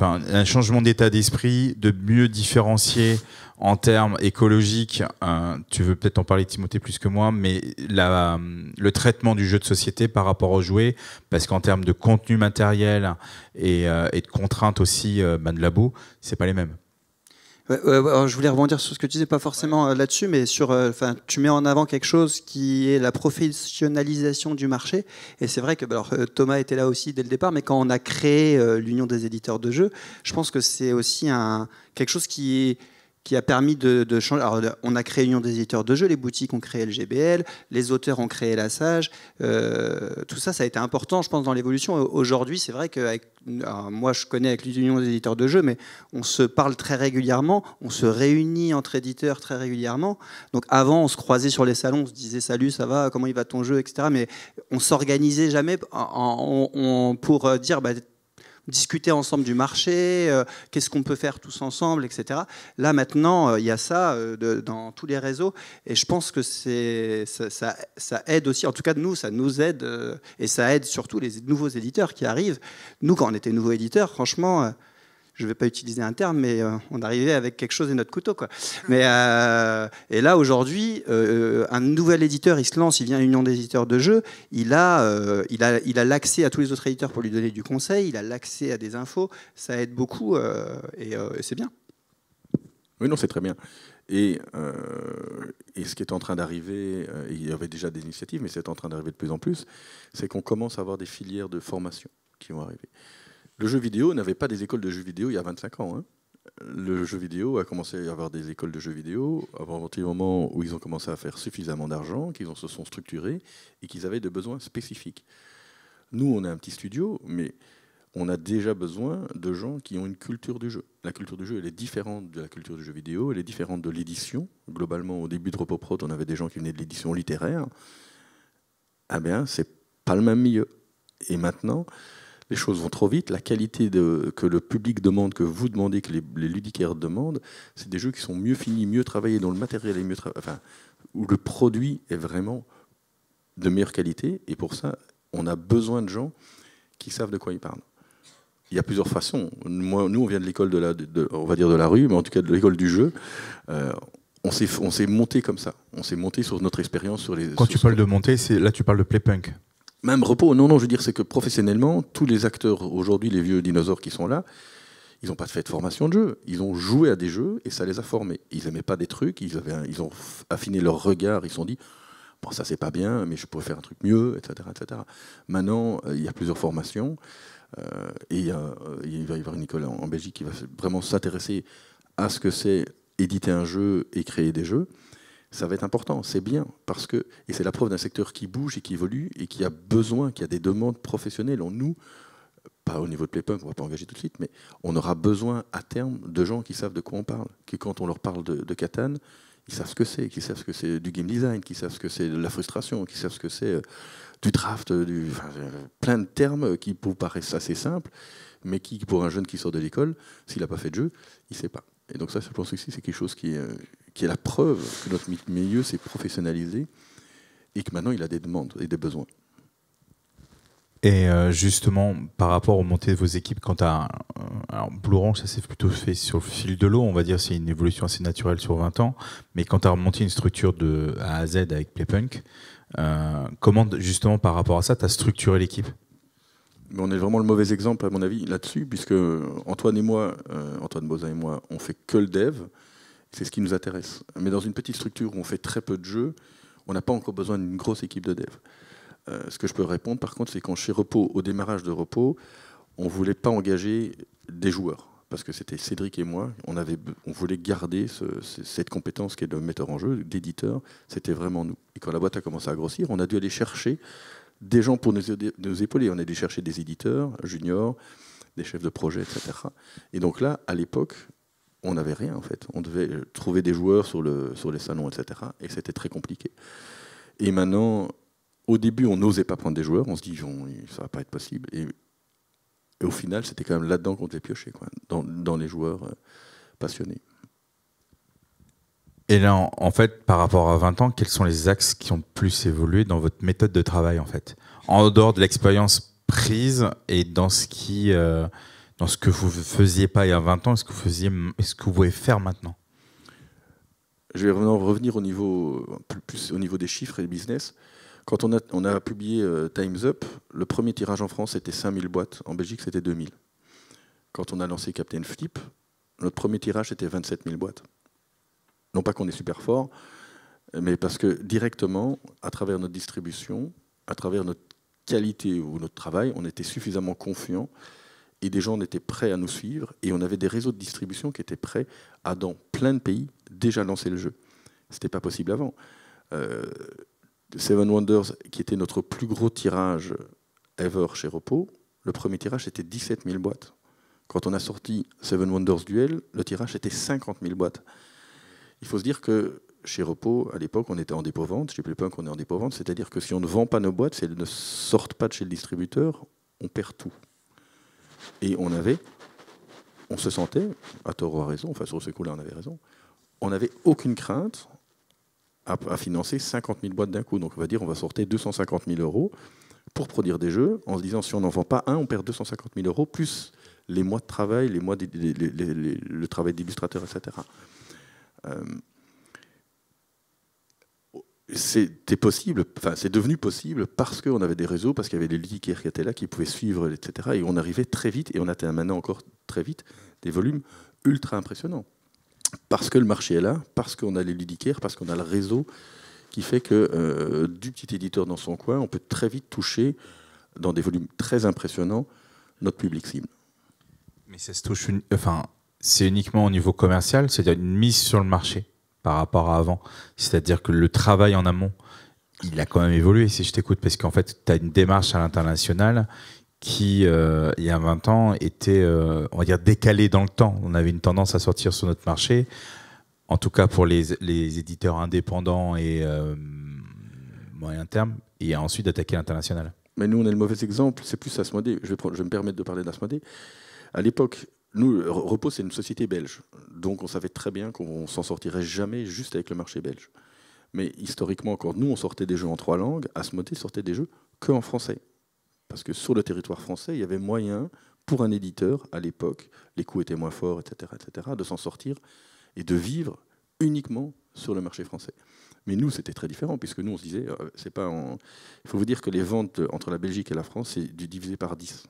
un changement d'état d'esprit, de mieux différencier en termes écologiques, tu veux peut-être en parler, Timothée, plus que moi, mais le traitement du jeu de société par rapport aux jouets, parce qu'en termes de contenu matériel et de contraintes aussi de labo, c'est pas les mêmes. Je voulais rebondir sur ce que tu disais, pas forcément là-dessus, mais tu mets en avant quelque chose qui est la professionnalisation du marché. Et c'est vrai que Thomas était là aussi dès le départ, mais quand on a créé l'Union des éditeurs de jeux, je pense que c'est aussi quelque chose qui a permis de changer. Alors, on a créé l'Union des éditeurs de jeux, les boutiques ont créé le GBL, les auteurs ont créé la Sage. Tout ça, ça a été important, je pense, dans l'évolution. Aujourd'hui, c'est vrai que moi, je connais avec l'Union des éditeurs de jeux, mais on se parle très régulièrement, on se réunit entre éditeurs très régulièrement. Donc avant, on se croisait sur les salons, on se disait « Salut, ça va, comment il va ton jeu ?» etc. Mais on s'organisait jamais pour dire discuter ensemble du marché, qu'est-ce qu'on peut faire tous ensemble, etc. Là, maintenant, il y a ça dans tous les réseaux. Et je pense que ça aide aussi, en tout cas, nous, ça nous aide. Et ça aide surtout les nouveaux éditeurs qui arrivent. Nous, quand on était nouveaux éditeurs, franchement... je ne vais pas utiliser un terme, mais on arrivait avec quelque chose et notre couteau, quoi. Mais, et là, aujourd'hui, un nouvel éditeur, il se lance, il vient à l'Union des éditeurs de jeux, il a l'accès à tous les autres éditeurs pour lui donner du conseil, il a l'accès à des infos, ça aide beaucoup et c'est bien. Oui, non, c'est très bien. Et ce qui est en train d'arriver, il y avait déjà des initiatives, mais c'est en train d'arriver de plus en plus, c'est qu'on commence à avoir des filières de formation qui vont arriver. Le jeu vidéo n'avait pas des écoles de jeux vidéo il y a 25 ans. Hein. Le jeu vidéo a commencé à y avoir des écoles de jeux vidéo à partir du moment où ils ont commencé à faire suffisamment d'argent, qu'ils se sont structurés et qu'ils avaient des besoins spécifiques. Nous, on a un petit studio, mais on a déjà besoin de gens qui ont une culture du jeu. La culture du jeu, elle est différente de la culture du jeu vidéo, elle est différente de l'édition. Globalement, au début de RepoProd, on avait des gens qui venaient de l'édition littéraire. Ah bien, c'est pas le même milieu. Et maintenant... les choses vont trop vite, la qualité que le public demande, que vous demandez, que les ludicaires demandent, c'est des jeux qui sont mieux finis, mieux travaillés, dont le matériel est mieux travaillé, enfin, où le produit est vraiment de meilleure qualité, et pour ça, on a besoin de gens qui savent de quoi ils parlent. Il y a plusieurs façons. Nous, on vient de l'école on va dire de la rue, mais en tout cas de l'école du jeu. On s'est monté comme ça. On s'est monté sur notre expérience. Quand tu parles de monter, là tu parles de Playpunk. Même Repos, non, je veux dire, c'est que professionnellement, tous les acteurs, aujourd'hui, les vieux dinosaures qui sont là, ils n'ont pas fait de formation de jeu. Ils ont joué à des jeux et ça les a formés. Ils n'aimaient pas des trucs, ils ont affiné leur regard, ils se sont dit, bon, ça c'est pas bien, mais je pourrais faire un truc mieux, etc. etc. Maintenant, il y a plusieurs formations et il va y avoir une école en Belgique qui va vraiment s'intéresser à ce que c'est éditer un jeu et créer des jeux. Ça va être important, c'est bien, et c'est la preuve d'un secteur qui bouge et qui évolue et qui a besoin, qui a des demandes professionnelles. Nous, pas au niveau de Playpunk, on ne va pas engager tout de suite, mais on aura besoin à terme de gens qui savent de quoi on parle, que quand on leur parle de Catan, ils savent ce que c'est, qu'ils savent ce que c'est du game design, qu'ils savent ce que c'est de la frustration, qu'ils savent ce que c'est du draft, plein de termes qui vous paraissent assez simples, mais qui, pour un jeune qui sort de l'école, s'il n'a pas fait de jeu, il ne sait pas. Et donc ça, je pense aussi, c'est quelque chose qui est la preuve que notre milieu s'est professionnalisé et que maintenant il a des demandes et des besoins. Et justement, par rapport aux montées de vos équipes, quand tu as... alors, Blue Orange, ça s'est plutôt fait sur le fil de l'eau, on va dire, c'est une évolution assez naturelle sur 20 ans, mais quand tu as remonté une structure de A à Z avec Playpunk, comment, justement, par rapport à ça, tu as structuré l'équipe ? On est vraiment le mauvais exemple, à mon avis, là-dessus, puisque Antoine Bozin et moi, on fait que le dev, c'est ce qui nous intéresse. Mais dans une petite structure où on fait très peu de jeux, on n'a pas encore besoin d'une grosse équipe de dev. Ce que je peux répondre, par contre, c'est quand chez Repos, au démarrage de Repos, on ne voulait pas engager des joueurs, parce que c'était Cédric et moi, on voulait garder cette compétence qui est de metteur en jeu, d'éditeur, c'était vraiment nous. Et quand la boîte a commencé à grossir, on a dû aller chercher des gens pour nous épauler. On a dû chercher des éditeurs juniors, des chefs de projet, etc. Et donc là, à l'époque, on n'avait rien en fait. On devait trouver des joueurs sur les salons, etc. Et c'était très compliqué. Et maintenant, au début, on n'osait pas prendre des joueurs. On se dit, ça ne va pas être possible. Et au final, c'était quand même là-dedans qu'on devait piocher, quoi, dans les joueurs passionnés. Et là, en fait, par rapport à 20 ans, quels sont les axes qui ont plus évolué dans votre méthode de travail, en fait, en dehors de l'expérience prise et dans ce que vous ne faisiez pas il y a 20 ans, est-ce que vous pouvez faire maintenant ? Je vais revenir au niveau, plus au niveau des chiffres et du business. Quand on a publié Time's Up, le premier tirage en France, c'était 5000 boîtes. En Belgique, c'était 2000. Quand on a lancé Captain Flip, notre premier tirage, c'était 27 000 boîtes. Non pas qu'on est super fort, mais parce que directement, à travers notre distribution, à travers notre qualité ou notre travail, on était suffisamment confiants et des gens étaient prêts à nous suivre et on avait des réseaux de distribution qui étaient prêts à, dans plein de pays, déjà lancer le jeu. Ce n'était pas possible avant. Seven Wonders, qui était notre plus gros tirage ever chez Repos, le premier tirage c'était 17 000 boîtes. Quand on a sorti Seven Wonders Duel, le tirage était 50 000 boîtes. Il faut se dire que chez Repos, à l'époque, on était en dépôt-vente. Chez Playpunk, on est en dépôt-vente. C'est-à-dire que si on ne vend pas nos boîtes, si elles ne sortent pas de chez le distributeur, on perd tout. Et on se sentait, à tort ou à raison, enfin sur ce coup-là, on avait raison, on n'avait aucune crainte à financer 50 000 boîtes d'un coup. Donc on va dire on va sortir 250 000 euros pour produire des jeux, en se disant si on n'en vend pas un, on perd 250 000 euros, plus les mois de travail, les mois le travail d'illustrateur, etc. C'était possible, enfin c'est devenu possible parce qu'on avait des réseaux, parce qu'il y avait des ludicaires qui étaient là, qui pouvaient suivre, etc. Et on arrivait très vite, et on atteint maintenant encore très vite des volumes ultra impressionnants. Parce que le marché est là, parce qu'on a les ludicaires, parce qu'on a le réseau qui fait que du petit éditeur dans son coin, on peut très vite toucher, dans des volumes très impressionnants, notre public cible. Mais ça se touche, c'est uniquement au niveau commercial, c'est-à-dire une mise sur le marché par rapport à avant. C'est-à-dire que le travail en amont, il a quand même évolué, si je t'écoute, parce qu'en fait, tu as une démarche à l'international qui, il y a 20 ans, était, on va dire, décalée dans le temps. On avait une tendance à sortir sur notre marché, en tout cas pour les éditeurs indépendants et moyen terme, et ensuite d'attaquer l'international. Mais nous, on est le mauvais exemple, c'est plus Asmodée. Je vais me permettre de parler d'Asmodée. À l'époque, nous, Repos, c'est une société belge. Donc, on savait très bien qu'on s'en sortirait jamais juste avec le marché belge. Mais historiquement, quand nous, on sortait des jeux en 3 langues, Asmodée sortait des jeux qu'en français. Parce que sur le territoire français, il y avait moyen, pour un éditeur, à l'époque, les coûts étaient moins forts, etc., de s'en sortir et de vivre uniquement sur le marché français. Mais nous, c'était très différent, puisque nous, on se disait, c'est pas il faut vous dire que les ventes entre la Belgique et la France, c'est du divisé par 10.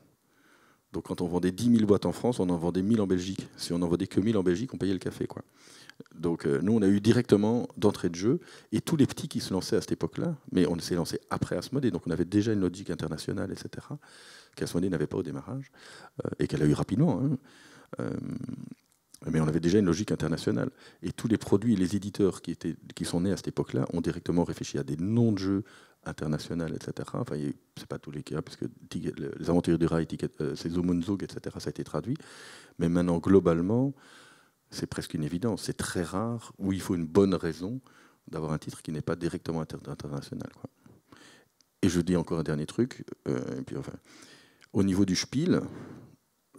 Donc quand on vendait 10 000 boîtes en France, on en vendait 1000 en Belgique. Si on n'en vendait que 1000 en Belgique, on payait le café, quoi. Donc nous, on a eu directement d'entrée de jeu, et tous les petits qui se lançaient à cette époque-là, mais on s'est lancé après Asmodée, donc on avait déjà une logique internationale, etc., qu'Asmodée n'avait pas au démarrage, et qu'elle a eu rapidement. Mais on avait déjà une logique internationale. Et tous les produits et les éditeurs qui sont nés à cette époque-là ont directement réfléchi à des noms de jeux internationaux, etc. Enfin, c'est pas tous les cas, parce que les Aventuriers du Rail, c'est Zomunzog, etc., ça a été traduit. Mais maintenant, globalement, c'est presque une évidence. C'est très rare où il faut une bonne raison d'avoir un titre qui n'est pas directement international, quoi. Et je dis encore un dernier truc. Et puis, enfin, au niveau du Spiel,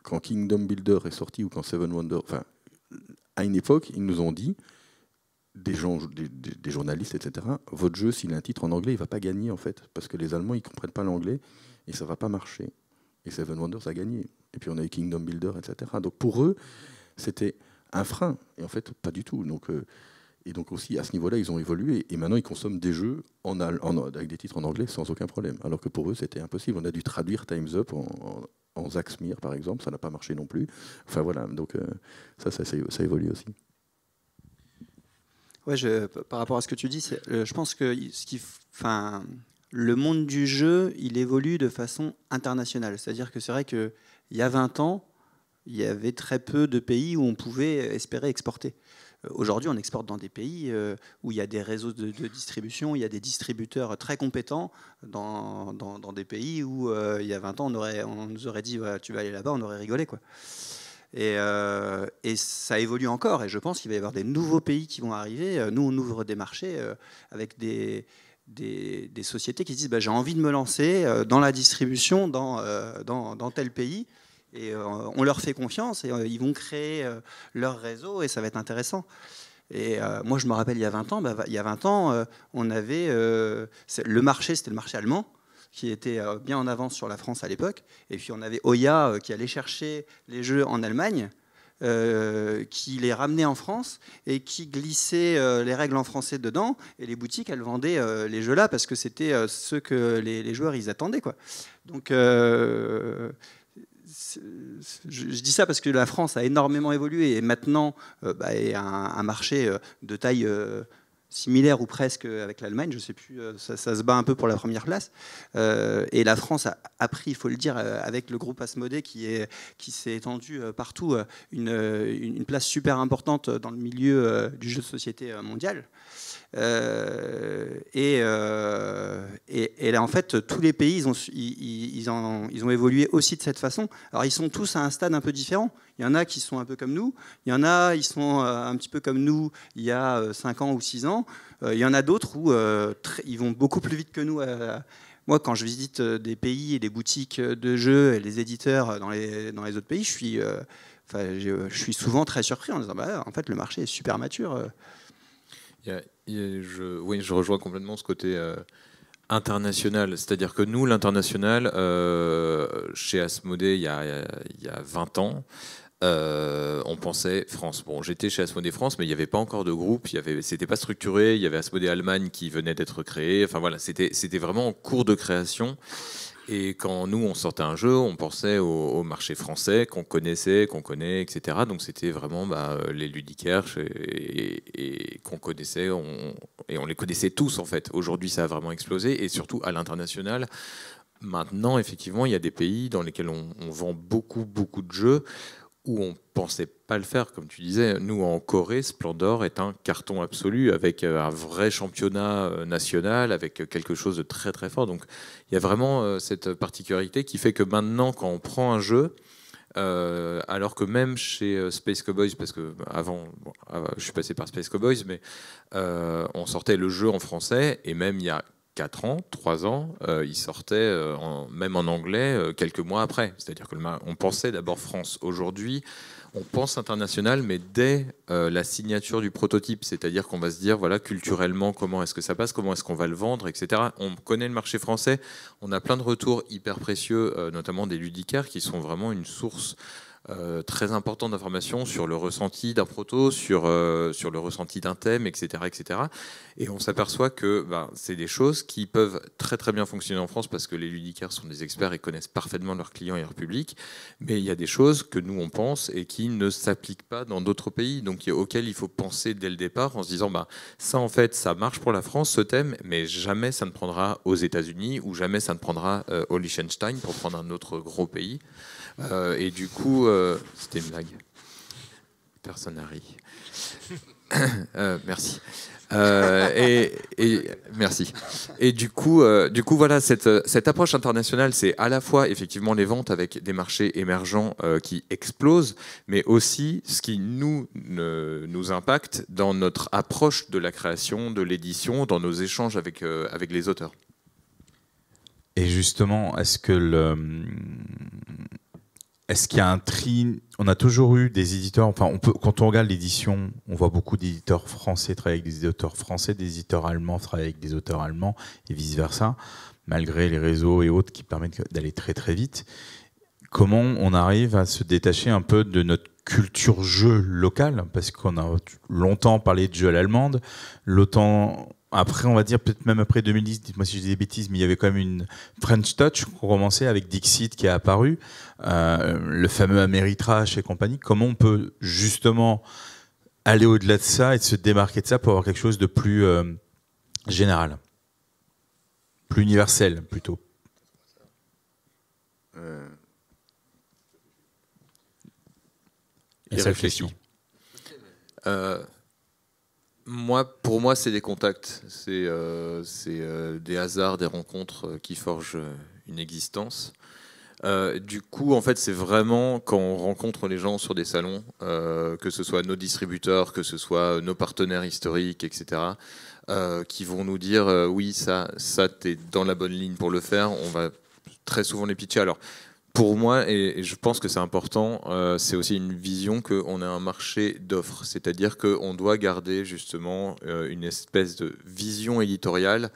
quand Kingdom Builder est sorti ou quand Seven Wonders, enfin, à une époque, ils nous ont dit, des journalistes, etc., votre jeu, s'il a un titre en anglais, il ne va pas gagner, en fait, parce que les Allemands, ils ne comprennent pas l'anglais et ça ne va pas marcher. Et Seven Wonders a gagné. Et puis on a eu Kingdom Builder, etc. Donc pour eux, c'était un frein. Et en fait, pas du tout. Donc, et donc aussi, à ce niveau-là, ils ont évolué. Et maintenant, ils consomment des jeux avec des titres en anglais sans aucun problème. Alors que pour eux, c'était impossible. On a dû traduire Time's Up en Zaxmir, par exemple. Ça n'a pas marché non plus. Enfin voilà, donc ça évolue aussi. Ouais, par rapport à ce que tu dis, je pense que le monde du jeu, il évolue de façon internationale. C'est-à-dire que c'est vrai qu'il y a 20 ans, il y avait très peu de pays où on pouvait espérer exporter. Aujourd'hui, on exporte dans des pays où il y a des réseaux de distribution, il y a des distributeurs très compétents dans des pays où il y a 20 ans, on nous aurait dit ouais, tu vas aller là-bas, on aurait rigolé, quoi. Et ça évolue encore, et je pense qu'il va y avoir des nouveaux pays qui vont arriver. Nous, on ouvre des marchés avec des sociétés qui disent j'ai envie de me lancer dans la distribution dans tel pays. Et on leur fait confiance et ils vont créer leur réseau et ça va être intéressant. Et moi, je me rappelle, il y a 20 ans, on avait le marché, c'était le marché allemand, qui était bien en avance sur la France à l'époque. Et puis, on avait Oya qui allait chercher les jeux en Allemagne. qui les ramenait en France et qui glissait les règles en français dedans. Et les boutiques, elles vendaient les jeux là parce que c'était ceux que les joueurs ils attendaient, quoi. Donc je dis ça parce que la France a énormément évolué et maintenant est un marché de taille similaire ou presque avec l'Allemagne, je ne sais plus, ça se bat un peu pour la première place. Et la France a pris, il faut le dire, avec le groupe Asmodée qui s'est étendu partout, une place super importante dans le milieu du jeu de société mondial. Et là, en fait, tous les pays, ils ont évolué aussi de cette façon. Alors, ils sont tous à un stade un peu différent. Il y en a qui sont un peu comme nous. Il y en a, ils sont un petit peu comme nous il y a 5 ans ou 6 ans. Il y en a d'autres où ils vont beaucoup plus vite que nous. Moi, quand je visite des pays et des boutiques de jeux et les éditeurs dans les autres pays, je suis souvent très surpris en disant en fait, le marché est super mature. Oui, je rejoins complètement ce côté international. C'est-à-dire que nous, l'international, chez Asmodée, il y a 20 ans, on pensait France. Bon, j'étais chez Asmodée France, mais il n'y avait pas encore de groupe. C'était pas structuré. Il y avait Asmodée Allemagne qui venait d'être créé. Enfin voilà, c'était vraiment en cours de création. Et quand nous, on sortait un jeu, on pensait au marché français qu'on connaissait, qu'on connaît, etc. Donc c'était vraiment les ludicaires et qu'on connaissait, et on les connaissait tous en fait. Aujourd'hui, ça a vraiment explosé, et surtout à l'international. Maintenant, effectivement, il y a des pays dans lesquels on vend beaucoup, beaucoup de jeux où on pensait pas le faire, comme tu disais. Nous, en Corée, Splendor est un carton absolu, avec un vrai championnat national, avec quelque chose de très très fort. Donc, il y a vraiment cette particularité qui fait que maintenant, quand on prend un jeu, alors que même chez Space Cowboys, parce que je suis passé par Space Cowboys, mais on sortait le jeu en français, et même il y a 4 ans, 3 ans, il sortait même en anglais quelques mois après. C'est-à-dire qu'on pensait d'abord France. Aujourd'hui, on pense international, mais dès la signature du prototype. C'est-à-dire qu'on va se dire, voilà, culturellement, comment est-ce que ça passe, comment est-ce qu'on va le vendre, etc. On connaît le marché français. On a plein de retours hyper précieux, notamment des ludicaires, qui sont vraiment une source très important d'informations sur le ressenti d'un proto, sur le ressenti d'un thème, etc., etc. Et on s'aperçoit que c'est des choses qui peuvent très très bien fonctionner en France parce que les ludicaires sont des experts et connaissent parfaitement leurs clients et leur public. Mais il y a des choses que nous on pense et qui ne s'appliquent pas dans d'autres pays, donc auxquelles il faut penser dès le départ en se disant ça en fait ça marche pour la France ce thème, mais jamais ça ne prendra aux États-Unis ou jamais ça ne prendra au Liechtenstein, pour prendre un autre gros pays. Et du coup, c'était une blague. Personne n'a ri. Merci. Merci. Et du coup, voilà, cette approche internationale, c'est à la fois effectivement les ventes avec des marchés émergents qui explosent, mais aussi ce qui nous impacte dans notre approche de la création, de l'édition, dans nos échanges avec les auteurs. Et justement, est-ce qu'il y a un tri? On a toujours eu des éditeurs, quand on regarde l'édition, on voit beaucoup d'éditeurs français travailler avec des éditeurs français, des éditeurs allemands travailler avec des auteurs allemands, et vice-versa, malgré les réseaux et autres qui permettent d'aller très très vite. Comment on arrive à se détacher un peu de notre culture jeu locale? Parce qu'on a longtemps parlé de jeu à l'allemande, après, on va dire, peut-être même après 2010, dites-moi si je dis des bêtises, mais il y avait quand même une French Touch qu'on commençait avec Dixit qui est apparu, le fameux Ameritrash et compagnie. Comment on peut justement aller au-delà de ça et de se démarquer de ça pour avoir quelque chose de plus général, plus universel plutôt? Les réflexions. Pour moi, c'est des contacts, c'est des hasards, des rencontres qui forgent une existence. Du coup, en fait, c'est vraiment quand on rencontre les gens sur des salons, que ce soit nos distributeurs, que ce soit nos partenaires historiques, etc., qui vont nous dire oui, ça t'es dans la bonne ligne pour le faire. On va très souvent les pitcher. Alors, pour moi, et je pense que c'est important, c'est aussi une vision qu'on a un marché d'offres. C'est-à-dire qu'on doit garder justement une espèce de vision éditoriale,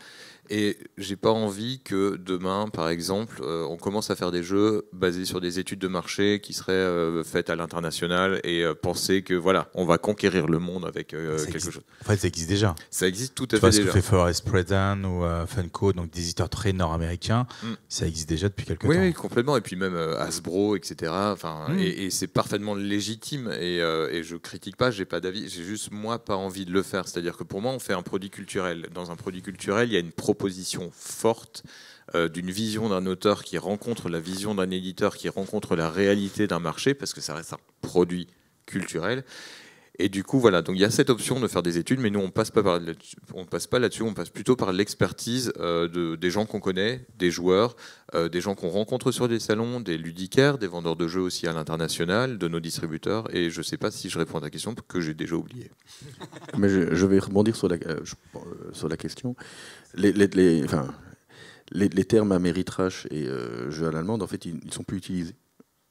Et j'ai pas envie que demain, par exemple, on commence à faire des jeux basés sur des études de marché qui seraient faites à l'international et penser que voilà, on va conquérir le monde avec quelque chose. En fait, ça existe déjà. Ça existe tout à Tu vois fait ce que déjà. fait Forest Present ou Funko, donc des éditeurs très nord-américains, ça existe déjà depuis quelques temps. Oui, complètement. Et puis même Hasbro, etc. Enfin, et c'est parfaitement légitime. Et je critique pas, j'ai pas d'avis. J'ai juste moi pas envie de le faire. C'est-à-dire que pour moi, on fait un produit culturel. Dans un produit culturel, il y a une proposition forte d'une vision d'un auteur qui rencontre la vision d'un éditeur, qui rencontre la réalité d'un marché, parce que ça reste un produit culturel. Et du coup, voilà, donc il y a cette option de faire des études, mais nous, on passe pas là-dessus, on passe plutôt par l'expertise des gens qu'on connaît, des joueurs, des gens qu'on rencontre sur des salons, des ludicaires, des vendeurs de jeux aussi à l'international, de nos distributeurs. Et je ne sais pas si je réponds à ta question, que j'ai déjà oublié. Mais je vais rebondir sur la question. Les termes Ameritrash et jeux à l'allemande, en fait, ils ne sont plus utilisés.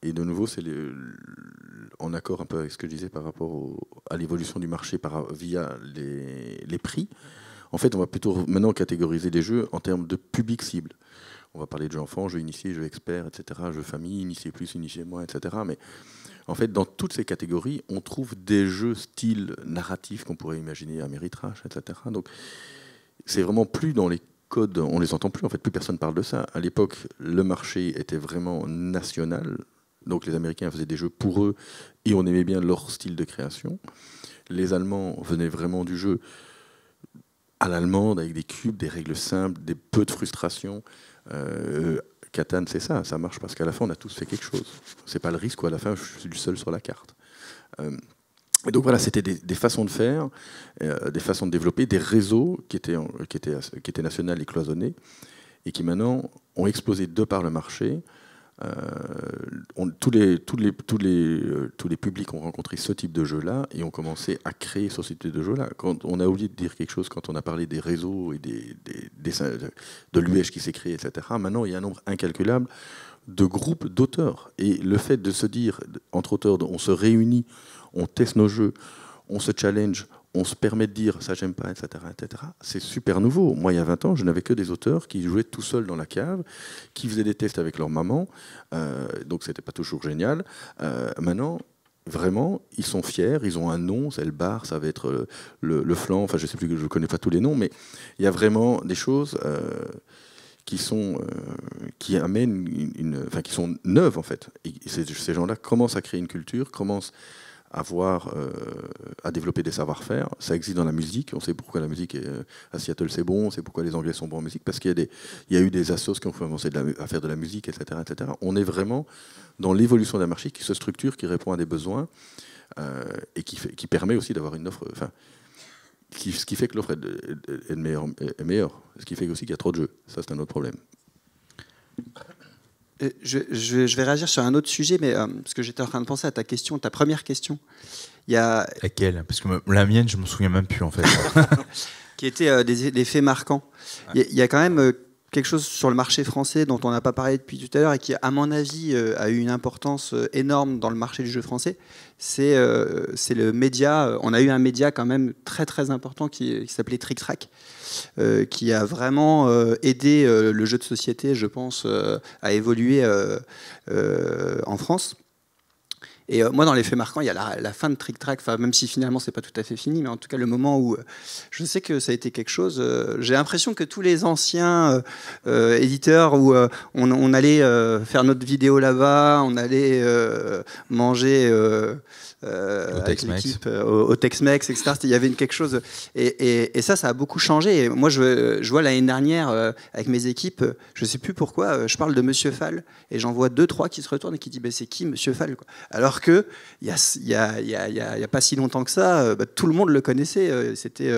Et de nouveau, c'est en accord un peu avec ce que je disais par rapport à l'évolution du marché via les prix. En fait, on va plutôt maintenant catégoriser les jeux en termes de public cible. On va parler de jeux enfants, jeux initiés, jeux experts, etc., jeux famille, initiés plus, initiés moins, etc. Mais en fait, dans toutes ces catégories, on trouve des jeux style narratif qu'on pourrait imaginer Ameritrash, etc. Donc, c'est vraiment plus dans les codes, on les entend plus, en fait, plus personne parle de ça. À l'époque, le marché était vraiment national. Donc les Américains faisaient des jeux pour eux et on aimait bien leur style de création. Les Allemands venaient vraiment du jeu à l'allemande avec des cubes, des règles simples, des peu de frustration. Catan, c'est ça marche parce qu'à la fin on a tous fait quelque chose. C'est pas le risque où à la fin je suis le seul sur la carte. Et donc voilà, c'était des façons de faire, des façons de développer, des réseaux qui étaient nationaux et cloisonnés et qui maintenant ont explosé de par le marché. Tous les publics ont rencontré ce type de jeu-là et ont commencé à créer ce type de jeu-là. Quand on a oublié de dire quelque chose quand on a parlé des réseaux et de l'UEJ qui s'est créé, etc. Maintenant, il y a un nombre incalculable de groupes d'auteurs. Et le fait de se dire, entre auteurs, on se réunit, on teste nos jeux, on se challenge, on se permet de dire ça j'aime pas, etc., etc. C'est super nouveau. Moi, il y a 20 ans, je n'avais que des auteurs qui jouaient tout seuls dans la cave, qui faisaient des tests avec leur maman, donc c'était pas toujours génial. Maintenant, vraiment, ils sont fiers, ils ont un nom, c'est le bar, ça va être le flanc, enfin je sais plus, je ne connais pas tous les noms, mais il y a vraiment des choses qui amènent qui sont neuves en fait. Et ces gens-là commencent à créer une culture, commencent à développer des savoir-faire. Ça existe dans la musique. On sait pourquoi la musique à Seattle c'est bon, on sait pourquoi les Anglais sont bons en musique, parce qu'il y a eu des assos qui ont commencé à faire de la musique, etc., etc. On est vraiment dans l'évolution d'un marché qui se structure, qui répond à des besoins et qui permet aussi d'avoir une offre. Ce qui fait que l'offre est meilleure. Ce qui fait aussi qu'il y a trop de jeux. Ça, c'est un autre problème. Je vais réagir sur un autre sujet, mais parce que j'étais en train de penser à ta première question. Il y a... Laquelle? Parce que la mienne, je me souviens même plus en fait. Qui était des faits marquants. Ouais. Il y a quand même quelque chose sur le marché français dont on n'a pas parlé depuis tout à l'heure et qui, à mon avis, a eu une importance énorme dans le marché du jeu français. C'est le média. On a eu un média quand même très très important qui s'appelait Trick Track. Qui a vraiment aidé le jeu de société, je pense, à évoluer en France. Et moi, dans les faits marquants, il y a la fin de Trick Track, même si finalement, c'est pas tout à fait fini, mais en tout cas, le moment où je sais que ça a été quelque chose. J'ai l'impression que tous les anciens éditeurs où on allait faire notre vidéo là-bas, on allait manger au Tex-Mex, etc. Il y avait quelque chose, et ça a beaucoup changé. Et moi, je vois l'année dernière avec mes équipes, je sais plus pourquoi, je parle de Monsieur Fall et j'en vois 2-3 qui se retournent et qui disent c'est qui Monsieur Fall, quoi. Alors que il y a pas si longtemps que ça, tout le monde le connaissait. C'était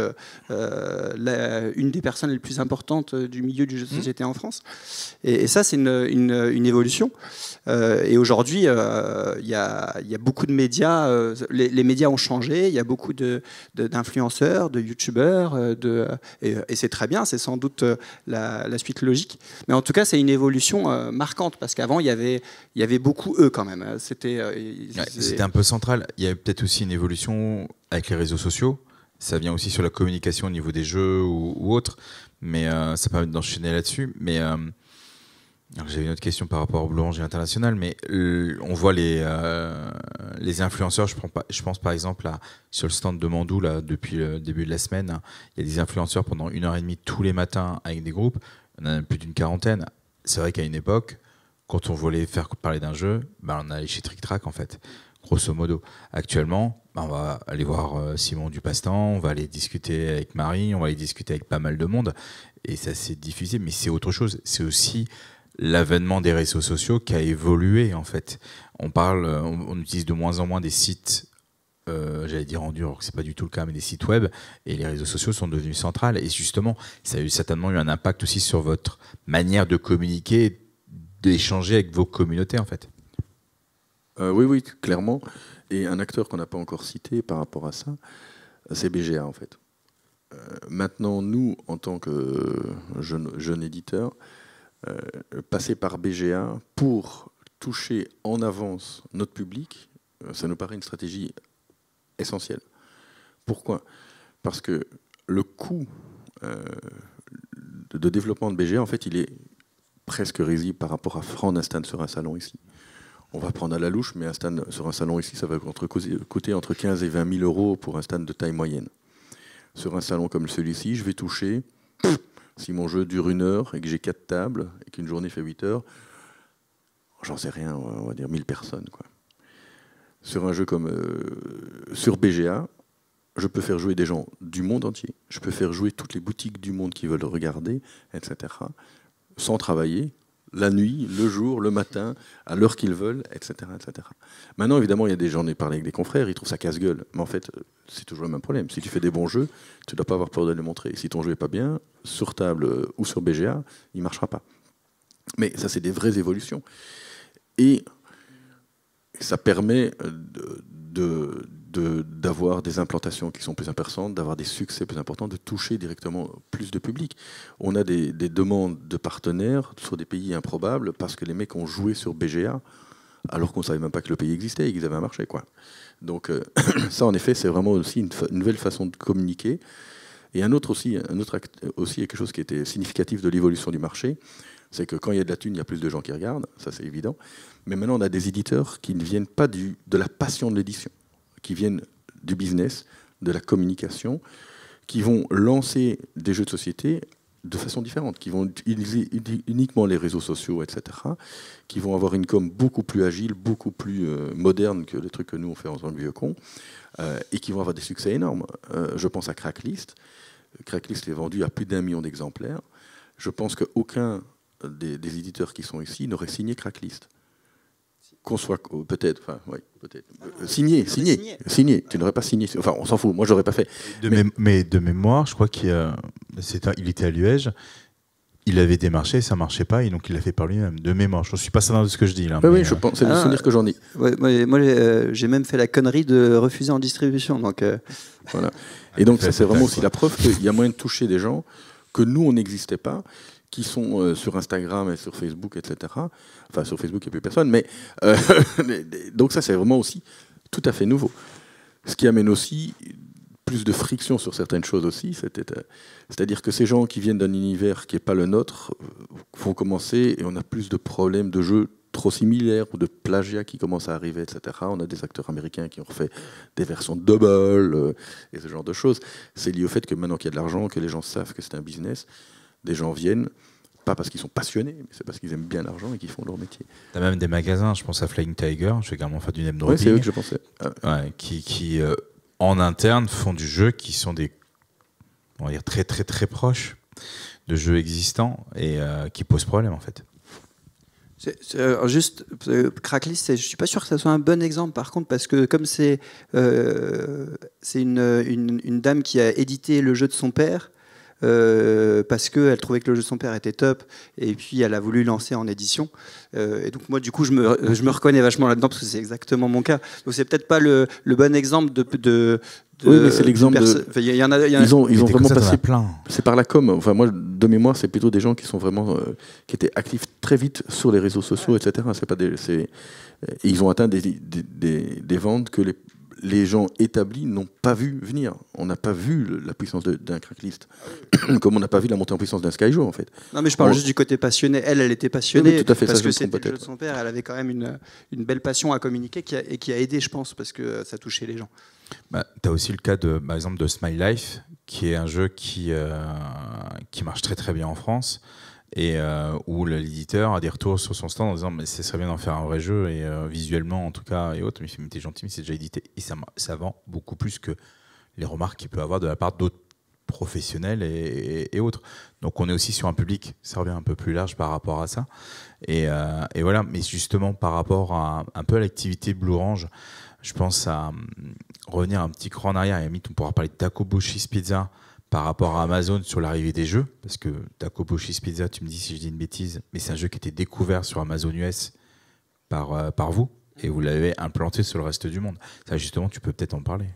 une des personnes les plus importantes du milieu du jeu de société en France. Et ça, c'est une évolution. Et aujourd'hui, il y a beaucoup de médias. Les médias ont changé. Il y a beaucoup d'influenceurs, de youtubeurs, et c'est très bien. C'est sans doute la suite logique. Mais en tout cas, c'est une évolution marquante parce qu'avant, il y avait beaucoup eux quand même. C'était un peu central. Il y a peut-être aussi une évolution avec les réseaux sociaux. ça vient aussi sur la communication au niveau des jeux ou autre, mais ça permet d'enchaîner là-dessus. Mais j'avais une autre question par rapport au Boulangerie International, mais on voit les influenceurs. Je pense par exemple sur le stand de Mandou, là, depuis le début de la semaine, il y a des influenceurs pendant 1h30 tous les matins avec des groupes. On en a plus d'une quarantaine. C'est vrai qu'à une époque, quand on voulait faire parler d'un jeu, on allait chez Trick Track en fait, grosso modo. Actuellement, on va aller voir Simon du Passe-Temps, on va aller discuter avec Marie, on va aller discuter avec pas mal de monde, et ça s'est diffusé, mais c'est autre chose. C'est aussi l'avènement des réseaux sociaux qui a évolué en fait. On utilise de moins en moins des sites, j'allais dire en dur, alors que c'est pas du tout le cas, mais des sites web, et les réseaux sociaux sont devenus centrales. Et justement, ça a certainement eu un impact aussi sur votre manière de communiquer, d'échanger avec vos communautés en fait. Oui, clairement. Et un acteur qu'on n'a pas encore cité par rapport à ça, c'est BGA en fait. Maintenant, nous, en tant que jeune éditeur, passer par BGA pour toucher en avance notre public, ça nous paraît une stratégie essentielle. Pourquoi ? Parce que le coût de développement de BGA, en fait, il est presque risible par rapport à prendre un stand sur un salon ici. On va prendre à la louche, mais un stand sur un salon ici, ça va coûter entre 15 et 20 000 euros pour un stand de taille moyenne. Sur un salon comme celui-ci, je vais toucher, si mon jeu dure 1 heure et que j'ai 4 tables et qu'une journée fait 8 heures, j'en sais rien, on va dire 1000 personnes, quoi. Sur un jeu comme sur BGA, je peux faire jouer des gens du monde entier. Je peux faire jouer toutes les boutiques du monde qui veulent le regarder, etc., sans travailler, la nuit, le jour, le matin, à l'heure qu'ils veulent, etc., etc. Maintenant, évidemment, il y a des gens, j'en ai parlé avec des confrères, ils trouvent ça casse-gueule. Mais en fait, c'est toujours le même problème. Si tu fais des bons jeux, tu ne dois pas avoir peur de les montrer. Si ton jeu n'est pas bien, sur table ou sur BGA, il ne marchera pas. Mais ça, c'est des vraies évolutions. Et ça permet d'avoir des implantations qui sont plus importantes, d'avoir des succès plus importants, de toucher directement plus de public. On a des demandes de partenaires sur des pays improbables parce que les mecs ont joué sur BGA alors qu'on ne savait même pas que le pays existait et qu'ils avaient un marché, quoi. Donc ça, en effet, c'est vraiment aussi une nouvelle façon de communiquer. Et un autre acte aussi, quelque chose qui était significatif de l'évolution du marché, c'est que quand il y a de la thune, il y a plus de gens qui regardent, ça c'est évident. Mais maintenant, on a des éditeurs qui ne viennent pas de la passion de l'édition, qui viennent du business, de la communication, qui vont lancer des jeux de société de façon différente, qui vont utiliser uniquement les réseaux sociaux, etc., qui vont avoir une com beaucoup plus agile, beaucoup plus moderne que les trucs que nous on fait en tant que vieux con, et qui vont avoir des succès énormes. Je pense à Cracklist. Cracklist est vendu à plus d'1 million d'exemplaires. Je pense qu'aucun des éditeurs qui sont ici n'aurait signé Cracklist. Qu'on soit peut-être, enfin, oui, peut-être. Signé. Tu n'aurais pas signé. Enfin, on s'en fout. Moi, j'aurais pas fait. Mais de mémoire, je crois qu'il était à Liège. Il avait démarché, ça marchait pas, et donc il l'a fait par lui-même. De mémoire, je ne suis pas certain de ce que je dis là. Oui, je pense. C'est le souvenir que j'en ai. Ouais, moi, j'ai même fait la connerie de refuser en distribution. Donc voilà. Et donc, ça, c'est vraiment aussi la preuve qu'il y a moyen de toucher des gens que nous, on n'existait pas, qui sont sur Instagram et sur Facebook, etc. Enfin, sur Facebook, il n'y a plus personne, mais donc ça, c'est vraiment aussi tout à fait nouveau. Ce qui amène aussi plus de friction sur certaines choses aussi, c'est-à-dire que ces gens qui viennent d'un univers qui n'est pas le nôtre vont commencer, et on a plus de problèmes de jeux trop similaires ou de plagiat qui commencent à arriver, etc. On a des acteurs américains qui ont refait des versions double et ce genre de choses. C'est lié au fait que maintenant qu'il y a de l'argent, que les gens savent que c'est un business, des gens viennent, pas parce qu'ils sont passionnés, mais c'est parce qu'ils aiment bien l'argent et qu'ils font leur métier. Tu as même des magasins, je pense à Flying Tiger, je vais également faire du name dropping. Oui, c'est eux que je pensais. Qui en interne, font du jeu qui sont on va dire, très très très proches de jeux existants et qui posent problème en fait. Juste, Cracklist, je ne suis pas sûr que ça soit un bon exemple par contre, parce que comme c'est une dame qui a édité le jeu de son père, parce qu'elle trouvait que le jeu de son père était top, et puis elle a voulu lancer en édition. Et donc moi, du coup, je me reconnais vachement là-dedans, parce que c'est exactement mon cas. Donc c'est peut-être pas le bon exemple de oui, mais c'est l'exemple ils ont vraiment passé plein. C'est par la com. Enfin, moi, de mémoire, c'est plutôt des gens qui sont vraiment qui étaient actifs très vite sur les réseaux sociaux, etc. Ils ont atteint des ventes que les gens établis n'ont pas vu venir. On n'a pas vu la puissance d'un Craigslist, comme on n'a pas vu la montée en puissance d'un Skyjo, en fait. Non, mais je parle juste du côté passionné. Elle était passionnée, oui, tout à fait, parce ça, que c'était le jeu de son père. Elle avait quand même une belle passion à communiquer et qui a aidé, je pense, parce que ça touchait les gens. Bah, tu as aussi le cas, par exemple, de Smile Life, qui est un jeu qui marche très très bien en France, et où l'éditeur a des retours sur son stand en disant mais ce serait bien d'en faire un vrai jeu, et visuellement en tout cas, et autres, mais il fait mais t'es gentil, mais c'est déjà édité, et ça vend beaucoup plus que les remarques qu'il peut avoir de la part d'autres professionnels et autres. Donc on est aussi sur un public, ça revient un peu plus large par rapport à ça, et voilà. Mais justement par rapport à un peu à l'activité Blue Orange, je pense à revenir un petit cran en arrière, et à la limite on pourra parler de Taco Cheese Pizza par rapport à Amazon sur l'arrivée des jeux, parce que Taco Cheese Pizza, tu me dis si je dis une bêtise, mais c'est un jeu qui a été découvert sur Amazon US par vous, et vous l'avez implanté sur le reste du monde. Ça justement, tu peux peut-être en parler.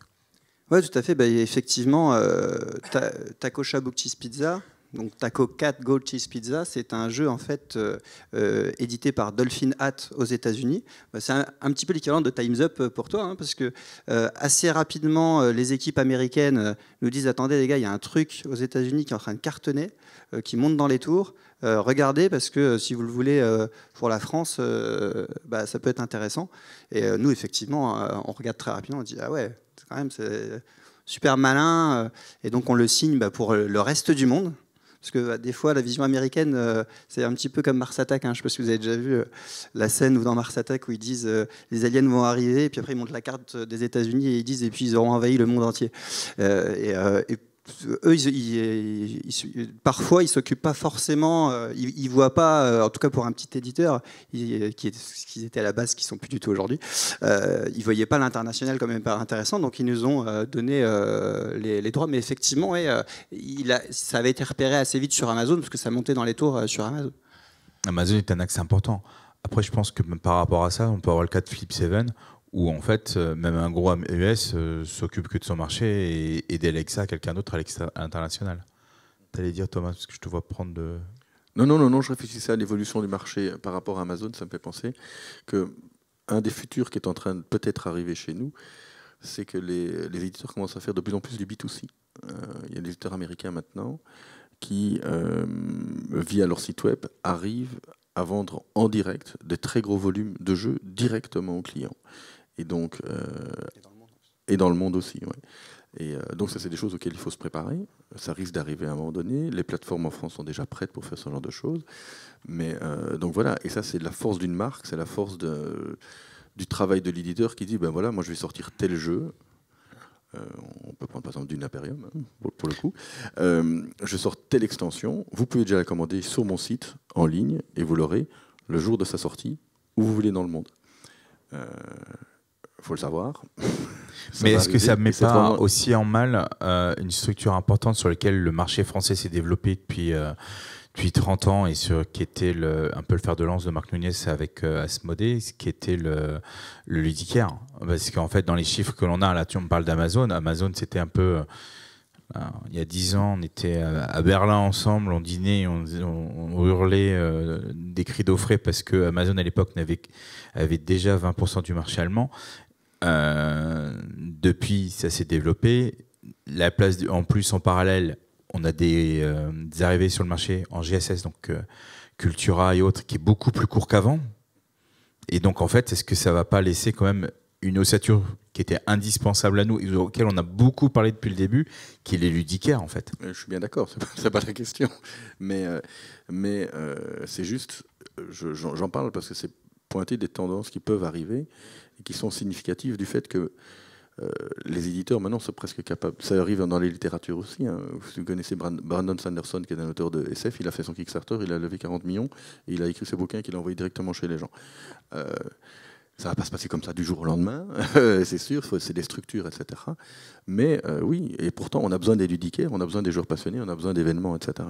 Oui, tout à fait. Bah, effectivement, Taco Shabu Cheese Pizza, donc Taco Cat Gold Cheese Pizza, c'est un jeu en fait édité par Dolphin Hat aux États-Unis. Bah, c'est un petit peu l'équivalent de Time's Up pour toi, hein, parce que assez rapidement, les équipes américaines nous disent attendez les gars, il y a un truc aux États-Unis qui est en train de cartonner, qui monte dans les tours. Regardez, parce que si vous le voulez pour la France, bah, ça peut être intéressant. Et nous, effectivement, on regarde très rapidement, on dit ah ouais. Quand même, c'est super malin, et donc on le signe pour le reste du monde, parce que des fois la vision américaine, c'est un petit peu comme Mars Attack, hein. Je ne sais pas si vous avez déjà vu la scène dans Mars Attack où ils disent les aliens vont arriver, et puis après ils montrent la carte des États-Unis et ils disent et puis ils auront envahi le monde entier. Et eux, parfois, ils s'occupent pas forcément, ils voient pas, en tout cas pour un petit éditeur, qui étaient à la base, qui sont plus du tout aujourd'hui, ils voyaient pas l'international comme même pas intéressant, donc ils nous ont donné les droits. Mais effectivement, ouais, ça avait été repéré assez vite sur Amazon, parce que ça montait dans les tours sur Amazon. Amazon est un axe important. Après, je pense que même par rapport à ça, on peut avoir le cas de Flip 7, où en fait, même un gros US s'occupe que de son marché et délègue ça à quelqu'un d'autre à l'international. Tu allais dire, Thomas, parce que je te vois prendre de... Non, je réfléchissais à l'évolution du marché par rapport à Amazon. Ça me fait penser qu'un des futurs qui est en train de peut-être arriver chez nous, c'est que les éditeurs commencent à faire de plus en plus du B2C. Il y a des éditeurs américains maintenant qui, via leur site web, arrivent à vendre en direct des très gros volumes de jeux directement aux clients. Et donc, et dans le monde aussi, ouais. Et donc ça, c'est des choses auxquelles il faut se préparer. Ça risque d'arriver à un moment donné. Les plateformes en France sont déjà prêtes pour faire ce genre de choses. Mais donc voilà, et ça, c'est la force d'une marque, c'est la force du travail de l'éditeur qui dit, ben voilà, moi je vais sortir tel jeu. On peut prendre par exemple d'une Imperium, hein, pour le coup. Je sors telle extension, vous pouvez déjà la commander sur mon site, en ligne, et vous l'aurez le jour de sa sortie, où vous voulez dans le monde. Faut le savoir. Mais est-ce que ça ne met pas aussi en mal une structure importante sur laquelle le marché français s'est développé depuis 30 ans, et qui était un peu le fer de lance de Marc Nunez avec Asmodée, qui était le ludicaire. Parce qu'en fait, dans les chiffres que l'on a, là, on parle d'Amazon. Amazon, c'était un peu... il y a 10 ans, on était à Berlin ensemble, on dînait, on hurlait des cris d'offrets, parce que Amazon, à l'époque, avait déjà 20% du marché allemand. Depuis, ça s'est développé. La place, en plus, en parallèle, on a des arrivées sur le marché en GSS, donc Cultura et autres, qui est beaucoup plus court qu'avant. Et donc, en fait, est-ce que ça ne va pas laisser quand même une ossature qui était indispensable à nous, et auquel on a beaucoup parlé depuis le début, qui est les ludicaires, en fait? Je suis bien d'accord, c'est pas la question. Mais c'est juste, j'en parle parce que c'est pointer des tendances qui peuvent arriver et qui sont significatives du fait que les éditeurs maintenant sont presque capables. Ça arrive dans les littératures aussi. Hein. Vous connaissez Brandon Sanderson, qui est un auteur de SF. Il a fait son Kickstarter, il a levé 40 millions et il a écrit ce bouquin qu'il a envoyé directement chez les gens. Ça ne va pas se passer comme ça du jour au lendemain, c'est sûr, c'est des structures, etc. Mais oui, et pourtant on a besoin des ludicaires, on a besoin des joueurs passionnés, on a besoin d'événements, etc.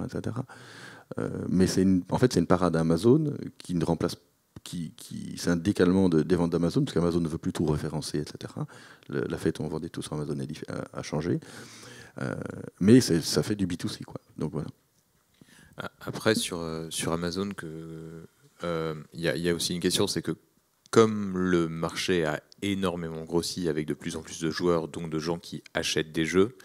Mais en fait c'est une parade d'Amazon qui ne remplace pas. C'est un décalement des ventes d'Amazon, parce qu'Amazon ne veut plus tout référencer, etc. La fête où on vendait tout sur Amazon a changé. Mais ça fait du B2C, quoi. Donc voilà. Après, sur Amazon, il y a aussi une question, c'est que comme le marché a énormément grossi avec de plus en plus de joueurs, donc de gens qui achètent des jeux,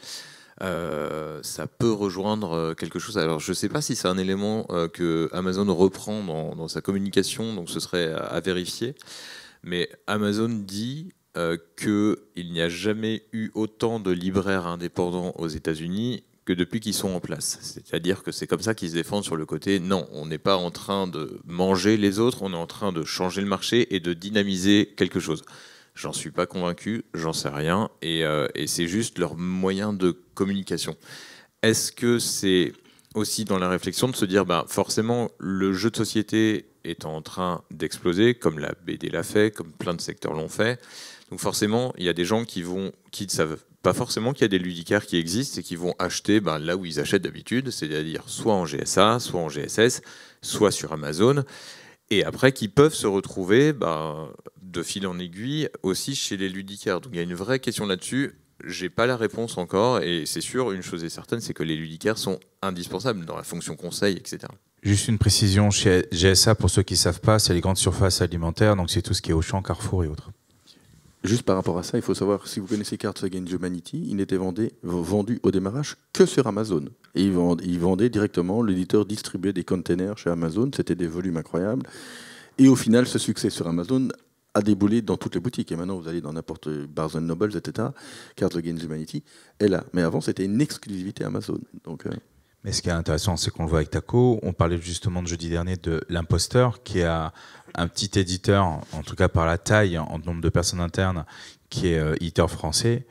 ça peut rejoindre quelque chose. Alors je ne sais pas si c'est un élément que Amazon reprend dans sa communication, donc ce serait à vérifier. Mais Amazon dit qu'il n'y a jamais eu autant de libraires indépendants aux États-Unis que depuis qu'ils sont en place. C'est-à-dire que c'est comme ça qu'ils se défendent sur le côté, non, on n'est pas en train de manger les autres, on est en train de changer le marché et de dynamiser quelque chose. J'en suis pas convaincu, j'en sais rien, et c'est juste leur moyen de communication. Est-ce que c'est aussi dans la réflexion de se dire, forcément, le jeu de société est en train d'exploser, comme la BD l'a fait, comme plein de secteurs l'ont fait. Donc forcément, il y a des gens qui ne savent pas forcément qu'il y a des ludicaires qui existent et qui vont acheter là où ils achètent d'habitude, c'est-à-dire soit en GSA, soit en GSS, soit sur Amazon, et après qui peuvent se retrouver de fil en aiguille aussi chez les ludicaires. Donc il y a une vraie question là-dessus. J'ai pas la réponse encore, et c'est sûr, une chose est certaine, c'est que les ludicaires sont indispensables dans la fonction conseil, etc. Juste une précision, chez GSA, pour ceux qui ne savent pas, c'est les grandes surfaces alimentaires, donc c'est tout ce qui est Auchan, Carrefour et autres. Juste par rapport à ça, il faut savoir, si vous connaissez Cards Against Humanity, il n'était vendu au démarrage que sur Amazon. Et ils vendaient directement, l'éditeur distribuait des containers chez Amazon, c'était des volumes incroyables. Et au final, ce succès sur Amazon a déboulé dans toutes les boutiques. Et maintenant, vous allez dans n'importe Barnes & Noble, etc., Cards Against Humanity est là. Mais avant, c'était une exclusivité Amazon. Donc, Mais ce qui est intéressant, c'est qu'on le voit avec Taco. On parlait justement de jeudi dernier de l'Imposteur, qui a un petit éditeur, en tout cas par la taille, en nombre de personnes internes, qui est éditeur français,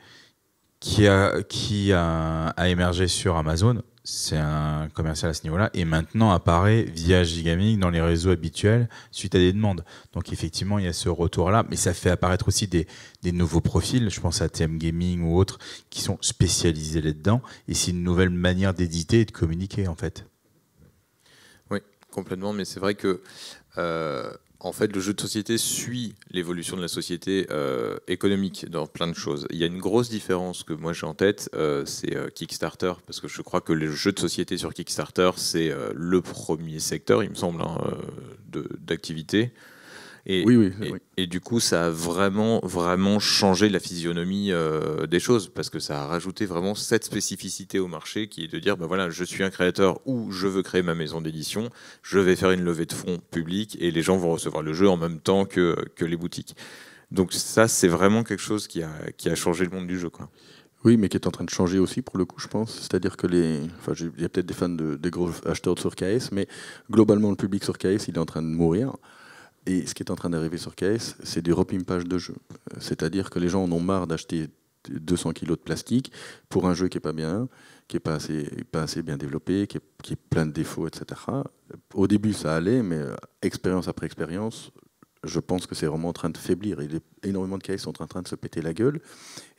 qui a émergé sur Amazon. C'est un commercial à ce niveau-là, et maintenant apparaît via Gigaming dans les réseaux habituels suite à des demandes. Donc effectivement, il y a ce retour-là, mais ça fait apparaître aussi des nouveaux profils. Je pense à TM Gaming ou autres qui sont spécialisés là-dedans, et c'est une nouvelle manière d'éditer et de communiquer en fait. Oui, complètement, mais c'est vrai que en fait, le jeu de société suit l'évolution de la société économique dans plein de choses. Il y a une grosse différence que moi j'ai en tête, c'est Kickstarter, parce que je crois que les jeux de société sur Kickstarter, c'est le premier secteur, il me semble, d'activité. Oui. Et du coup, ça a vraiment changé la physionomie des choses, parce que ça a rajouté vraiment cette spécificité au marché qui est de dire, voilà, je suis un créateur ou je veux créer ma maison d'édition, je vais faire une levée de fonds publique et les gens vont recevoir le jeu en même temps que les boutiques. Donc ça, c'est vraiment quelque chose qui a changé le monde du jeu, quoi. Oui, mais qui est en train de changer aussi pour le coup, je pense. C'est-à-dire que il y a peut-être des fans des gros acheteurs sur KS, mais globalement, le public sur KS, il est en train de mourir. Et ce qui est en train d'arriver sur KS, c'est du repimpage de jeux. C'est-à-dire que les gens en ont marre d'acheter 200 kilos de plastique pour un jeu qui n'est pas bien, qui n'est pas assez bien développé, qui est plein de défauts, etc. Au début, ça allait, mais expérience après expérience, je pense que c'est vraiment en train de faiblir. Et énormément de KS sont en train de se péter la gueule.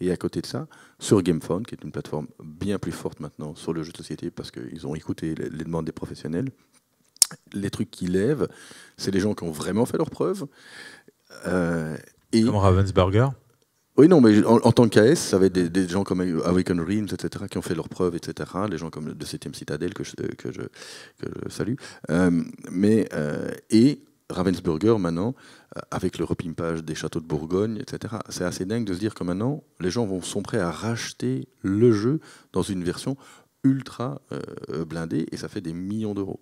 Et à côté de ça, sur GameFound, qui est une plateforme bien plus forte maintenant sur le jeu de société, parce qu'ils ont écouté les demandes des professionnels, les trucs qui lèvent, c'est les gens qui ont vraiment fait leurs preuves. Comme Ravensburger. Oui, non, mais en tant que KS, ça va être des gens comme Awaken Realms, etc., qui ont fait leurs preuves, etc., les gens comme de 7e Citadel, que je salue. Et Ravensburger, maintenant, avec le repimpage des châteaux de Bourgogne, etc., c'est assez dingue de se dire que maintenant, les gens sont prêts à racheter le jeu dans une version ultra blindée, et ça fait des millions d'euros.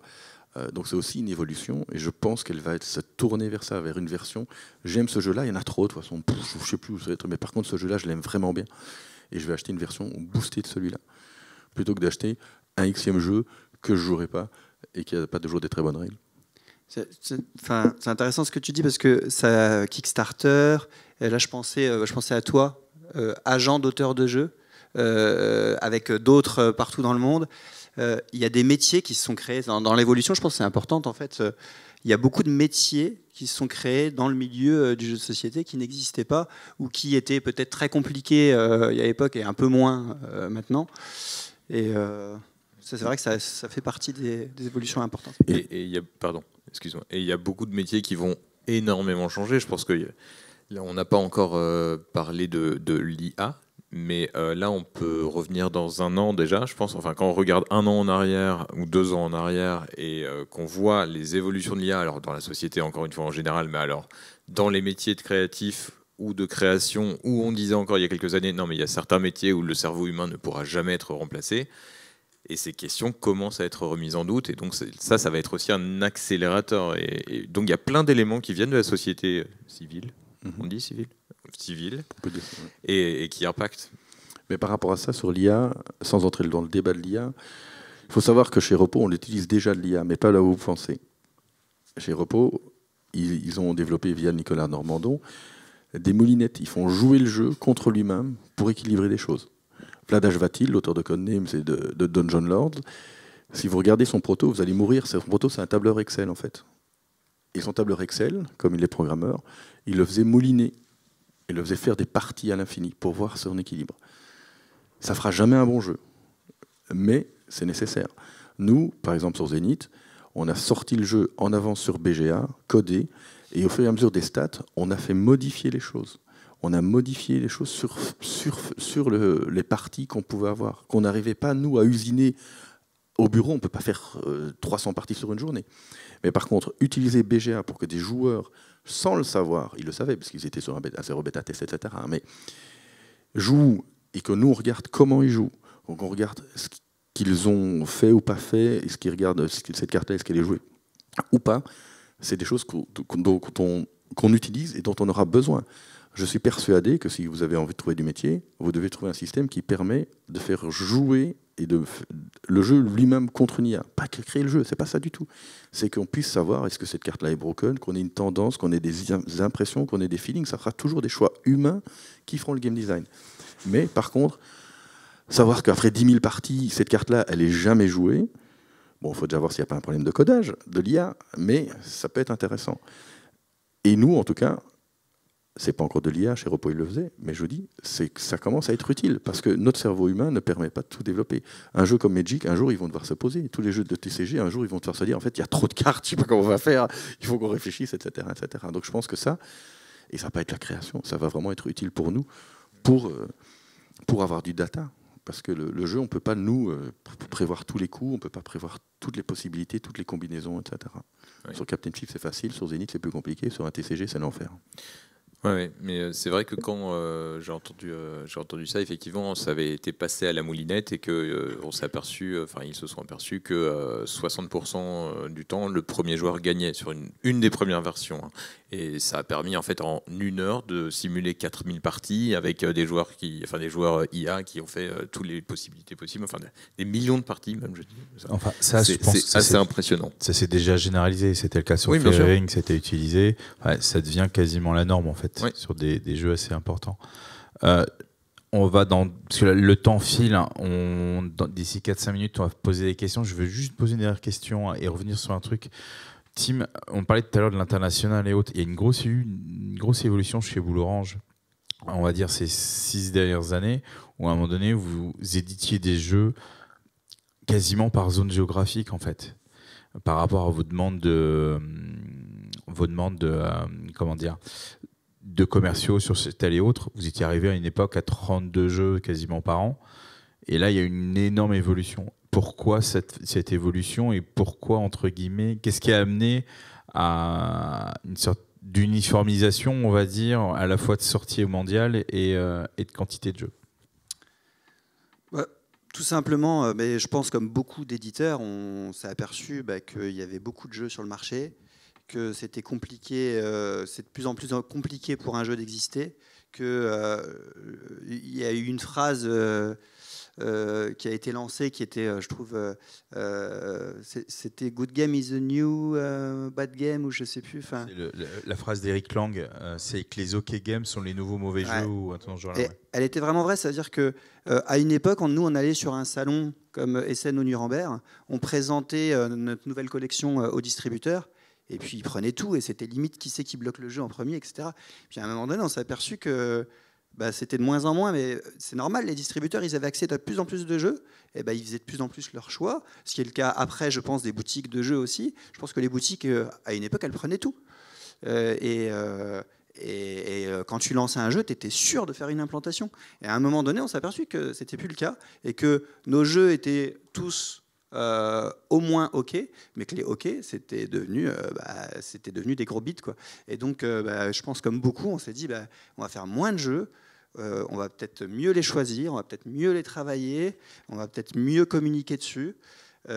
Donc c'est aussi une évolution, et je pense qu'elle va se tourner vers ça, vers une version. J'aime ce jeu-là, il y en a trop de toute façon, je ne sais plus où ça va être, mais par contre ce jeu-là, je l'aime vraiment bien, et je vais acheter une version boostée de celui-là, plutôt que d'acheter un Xème jeu que je ne jouerai pas, et qui n'a pas toujours des très bonnes règles. C'est intéressant ce que tu dis, parce que ça, Kickstarter, et là je pensais à toi, agent d'auteur de jeux, avec d'autres partout dans le monde. Il y a des métiers qui se sont créés dans l'évolution, je pense que c'est important en fait. Il y a beaucoup de métiers qui se sont créés dans le milieu du jeu de société qui n'existaient pas ou qui étaient peut-être très compliqués à l'époque et un peu moins maintenant. Et c'est vrai que ça fait partie des évolutions importantes. Et il y a beaucoup de métiers qui vont énormément changer. Je pense que là, on n'a pas encore parlé de l'IA. Mais là, on peut revenir dans un an déjà, je pense. Enfin, quand on regarde un an en arrière ou 2 ans en arrière et qu'on voit les évolutions de l'IA, alors dans la société, encore une fois en général, mais alors dans les métiers de créatifs ou de création, où on disait encore il y a quelques années, non, mais il y a certains métiers où le cerveau humain ne pourra jamais être remplacé. Et ces questions commencent à être remises en doute. Et donc ça va être aussi un accélérateur. Et donc il y a plein d'éléments qui viennent de la société civile. On dit civile, et qui impactent. Mais par rapport à ça, sur l'IA, sans entrer dans le débat de l'IA, il faut savoir que chez Repo, on utilise déjà de l'IA, mais pas là où vous pensez. Chez Repo, ils ont développé via Nicolas Normandon des moulinettes. Ils font jouer le jeu contre lui-même pour équilibrer les choses. Vladash Vatil, l'auteur de Codenames et de Dungeon Lords, si vous regardez son proto, vous allez mourir. Son proto, c'est un tableur Excel, en fait. Et son tableur Excel, comme il est programmeur, il le faisait mouliner. Il le faisait faire des parties à l'infini pour voir son équilibre. Ça fera jamais un bon jeu, mais c'est nécessaire. Nous, par exemple, sur Zénith, on a sorti le jeu en avance sur BGA, codé, et au fur et à mesure des stats, on a fait modifier les choses. On a modifié les choses sur les parties qu'on pouvait avoir, qu'on n'arrivait pas, nous, à usiner. Au bureau, on ne peut pas faire 300 parties sur une journée. Mais par contre, utiliser BGA pour que des joueurs, sans le savoir, ils le savaient, parce qu'ils étaient sur un 0 bêta test, etc., mais jouent, et que nous, on regarde comment ils jouent. Donc on regarde ce qu'ils ont fait ou pas fait, et ce qu'ils regardent, cette carte-là, est-ce qu'elle est jouée ou pas. C'est des choses qu'on utilise et dont on aura besoin. Je suis persuadé que si vous avez envie de trouver du métier, vous devez trouver un système qui permet de faire jouer et le jeu lui-même contre une IA. Pas créer le jeu, c'est pas ça du tout. C'est qu'on puisse savoir est-ce que cette carte-là est broken, qu'on ait une tendance, qu'on ait des impressions, qu'on ait des feelings. Ça sera toujours des choix humains qui feront le game design. Mais par contre, savoir qu'après 10 000 parties, cette carte-là, elle est jamais jouée. Bon, il faut déjà voir s'il n'y a pas un problème de codage de l'IA, mais ça peut être intéressant. Et nous, en tout cas, c'est pas encore de l'IA, chez Repo il le faisait, mais je vous dis, c'est que ça commence à être utile, parce que notre cerveau humain ne permet pas de tout développer. Un jeu comme Magic, un jour, ils vont devoir se poser. Tous les jeux de TCG, un jour, ils vont devoir se dire, en fait, il y a trop de cartes, je sais pas comment on va faire, il faut qu'on réfléchisse, etc., etc. Donc je pense que ça, et ça va pas être la création, ça va vraiment être utile pour nous, pour avoir du data. Parce que le jeu, on ne peut pas, nous, prévoir tous les coups, on ne peut pas prévoir toutes les possibilités, toutes les combinaisons, etc. Oui. Sur Captain Chief, c'est facile, sur Zenith, c'est plus compliqué, sur un TCG, c'est l'enfer. Oui, mais c'est vrai que quand j'ai entendu ça, effectivement, ça avait été passé à la moulinette et qu'on s'est aperçu, ils se sont aperçus que 60% du temps, le premier joueur gagnait sur une des premières versions. Hein. Et ça a permis en fait en 1 heure de simuler 4000 parties avec des joueurs IA qui ont fait toutes les possibilités possibles, des millions de parties même, je dis. Enfin, ça, je pense c'est assez impressionnant. Ça s'est déjà généralisé, c'était le cas sur Fairyring, c'était utilisé. Ouais, ça devient quasiment la norme en fait, sur des jeux assez importants. On va parce que le temps file, hein, d'ici 4-5 minutes, on va poser des questions. Je veux juste poser une dernière question et revenir sur un truc. Tim, on parlait tout à l'heure de l'international et autres. Il y a une grosse évolution chez Boule Orange, on va dire ces 6 dernières années, où à un moment donné, vous éditiez des jeux quasiment par zone géographique, en fait, par rapport à vos demandes de commerciaux sur tel et autre. Vous étiez arrivé à une époque à 32 jeux quasiment par an. Et là, il y a une énorme évolution. Pourquoi cette évolution et pourquoi, entre guillemets, qu'est-ce qui a amené à une sorte d'uniformisation, on va dire, à la fois de sortie mondiale et de quantité de jeux? Tout simplement, mais je pense comme beaucoup d'éditeurs, on s'est aperçu qu'il y avait beaucoup de jeux sur le marché, que c'était compliqué, c'est de plus en plus compliqué pour un jeu d'exister, qu'il y a eu une phrase qui a été lancée, qui était, je trouve, c'était Good game is the new bad game, ou je sais plus. La phrase d'Eric Lang, c'est que les OK games sont les nouveaux mauvais jeux, ou un truc dans ce genre-là. Elle était vraiment vraie, c'est-à-dire que à une époque, on allait sur un salon comme Essen ou Nuremberg, on présentait notre nouvelle collection aux distributeurs. Et puis ils prenaient tout, et c'était limite qui c'est qui bloque le jeu en premier, etc. Puis à un moment donné, on s'est aperçu que c'était de moins en moins, mais c'est normal, les distributeurs, ils avaient accès à de plus en plus de jeux, et ils faisaient de plus en plus leur choix, ce qui est le cas après, je pense, des boutiques de jeux aussi. Je pense que les boutiques, à une époque, elles prenaient tout. Et Et quand tu lançais un jeu, tu étais sûr de faire une implantation. Et à un moment donné, on s'est aperçu que ce n'était plus le cas et que nos jeux étaient tous au moins OK, mais que les OK, c'était devenu des gros bits, quoi. Et donc, je pense comme beaucoup, on s'est dit, on va faire moins de jeux, on va peut-être mieux les choisir, on va peut-être mieux les travailler, on va peut-être mieux communiquer dessus. Moi,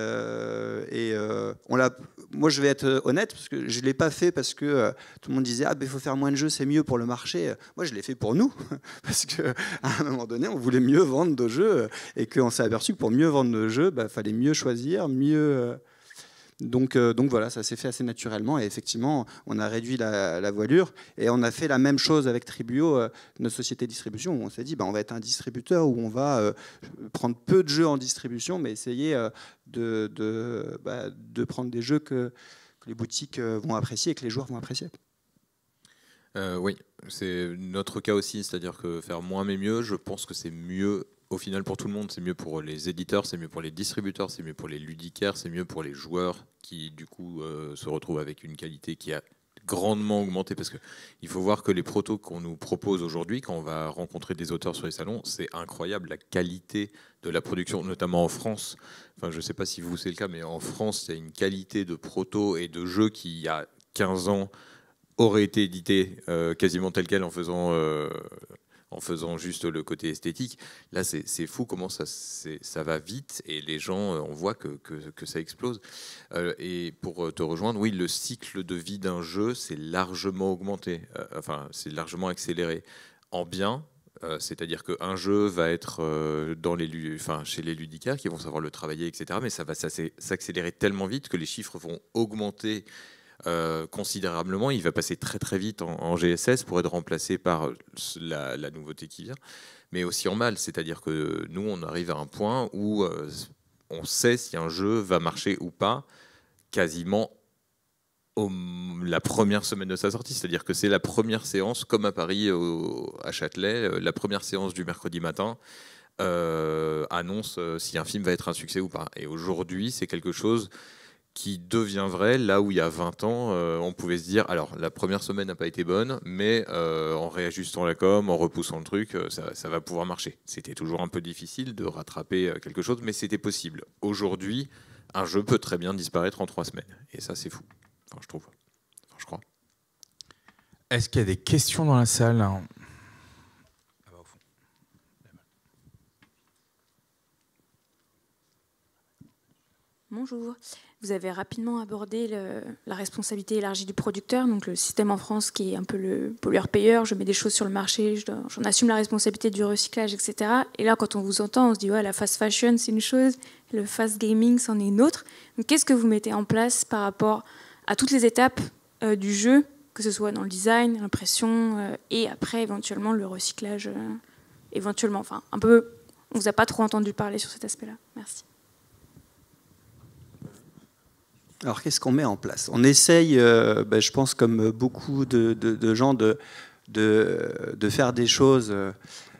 je vais être honnête, parce que je ne l'ai pas fait parce que tout le monde disait il faut faire moins de jeux, c'est mieux pour le marché. Moi, je l'ai fait pour nous, parce qu'à un moment donné, on voulait mieux vendre nos jeux et qu'on s'est aperçu que pour mieux vendre nos jeux, il fallait mieux choisir, mieux. Donc voilà, ça s'est fait assez naturellement et effectivement, on a réduit la voilure et on a fait la même chose avec Tribuo, notre société de distribution, où on s'est dit on va être un distributeur où on va prendre peu de jeux en distribution, mais essayer de prendre des jeux que les boutiques vont apprécier et que les joueurs vont apprécier. Oui, c'est notre cas aussi, c'est-à-dire que faire moins mais mieux, je pense que c'est mieux. Au final, pour tout le monde, c'est mieux pour les éditeurs, c'est mieux pour les distributeurs, c'est mieux pour les ludicaires, c'est mieux pour les joueurs qui, du coup, se retrouvent avec une qualité qui a grandement augmenté. Parce qu'il faut voir que les protos qu'on nous propose aujourd'hui, quand on va rencontrer des auteurs sur les salons, c'est incroyable la qualité de la production, notamment en France. Enfin, je ne sais pas si vous, c'est le cas, mais en France, il y a une qualité de protos et de jeux qui, il y a 15 ans, aurait été édité quasiment tel quel en faisant juste le côté esthétique. Là, c'est fou comment ça va vite et les gens, on voit que ça explose. Et pour te rejoindre, oui, le cycle de vie d'un jeu, c'est largement augmenté, c'est largement accéléré. En bien, c'est-à-dire qu'un jeu va être chez les ludicaires qui vont savoir le travailler, etc. Mais ça va s'accélérer tellement vite que les chiffres vont augmenter considérablement. Il va passer très très vite en GSS pour être remplacé par la nouveauté qui vient, mais aussi en mal, c'est-à-dire que nous on arrive à un point où on sait si un jeu va marcher ou pas quasiment la première semaine de sa sortie, c'est-à-dire que c'est la première séance, comme à Paris à Châtelet, la première séance du mercredi matin annonce si un film va être un succès ou pas. Et aujourd'hui c'est quelque chose qui devient vrai, là où il y a 20 ans, on pouvait se dire, alors la première semaine n'a pas été bonne, mais en réajustant la com, en repoussant le truc, ça va pouvoir marcher. C'était toujours un peu difficile de rattraper quelque chose, mais c'était possible. Aujourd'hui, un jeu peut très bien disparaître en 3 semaines. Et ça, c'est fou, je trouve. Je crois. Est-ce qu'il y a des questions dans la salle ? Bonjour. Vous avez rapidement abordé la responsabilité élargie du producteur, donc le système en France qui est un peu le pollueur-payeur, je mets des choses sur le marché, j'en assume la responsabilité du recyclage, etc. Et là, quand on vous entend, on se dit ouais, la fast fashion, c'est une chose, le fast gaming, c'en est une autre. Donc, qu'est-ce que vous mettez en place par rapport à toutes les étapes du jeu, que ce soit dans le design, l'impression, et après, éventuellement, le recyclage, éventuellement. Enfin, un peu, on ne vous a pas trop entendu parler sur cet aspect-là. Merci. Alors, qu'est-ce qu'on met en place ? On essaye, je pense, comme beaucoup de gens, de faire des choses.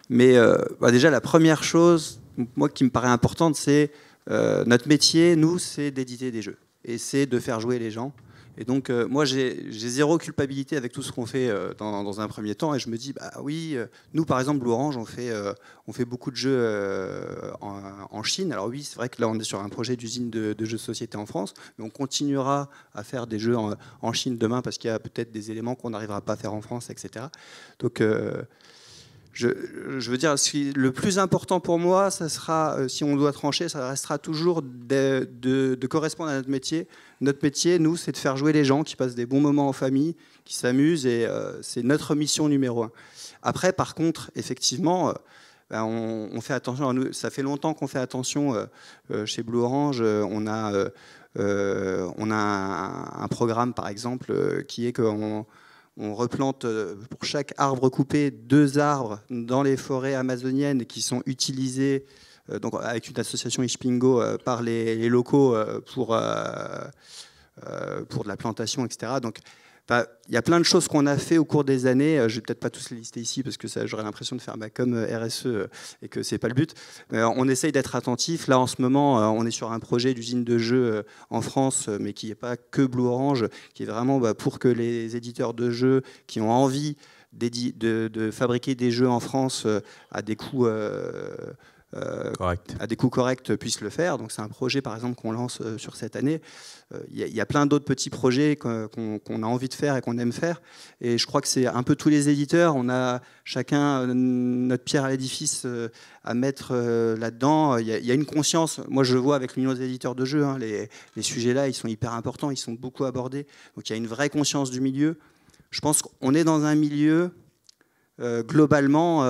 Mais déjà, la première chose, moi, qui me paraît importante, c'est notre métier, nous, c'est d'éditer des jeux. Et c'est de faire jouer les gens. Et donc, moi, j'ai zéro culpabilité avec tout ce qu'on fait dans un premier temps. Et je me dis, oui, nous, par exemple, Blue Orange, on fait beaucoup de jeux en Chine. Alors oui, c'est vrai que là, on est sur un projet d'usine de jeux de société en France. Mais on continuera à faire des jeux en Chine demain parce qu'il y a peut-être des éléments qu'on n'arrivera pas à faire en France, etc. Donc, je veux dire, le plus important pour moi, ça sera, si on doit trancher, ça restera toujours de correspondre à notre métier. Notre métier, nous, c'est de faire jouer les gens qui passent des bons moments en famille, qui s'amusent, et c'est notre mission numéro 1. Après, par contre, effectivement, on fait attention. Ça fait longtemps qu'on fait attention chez Blue Orange. On a un programme, par exemple, qui est qu'on replante pour chaque arbre coupé 2 arbres dans les forêts amazoniennes qui sont utilisés donc avec une association Ishpingo par les locaux pour de la plantation, etc. Donc Il y a plein de choses qu'on a fait au cours des années. Je ne vais peut-être pas tous les lister ici parce que j'aurais l'impression de faire ma com RSE et que ce n'est pas le but. On essaye d'être attentif. Là, en ce moment, on est sur un projet d'usine de jeux en France, mais qui n'est pas que Blue Orange, qui est vraiment pour que les éditeurs de jeux qui ont envie de fabriquer des jeux en France à des coûts corrects puissent le faire. Donc c'est un projet par exemple qu'on lance sur cette année. Il y a plein d'autres petits projets qu'on a envie de faire et qu'on aime faire. Et je crois que c'est un peu tous les éditeurs. On a chacun notre pierre à l'édifice à mettre là-dedans. Il y a une conscience. Moi je vois avec l'Union des éditeurs de jeux, les sujets là ils sont hyper importants, ils sont beaucoup abordés. Donc il y a une vraie conscience du milieu. Je pense qu'on est dans un milieu globalement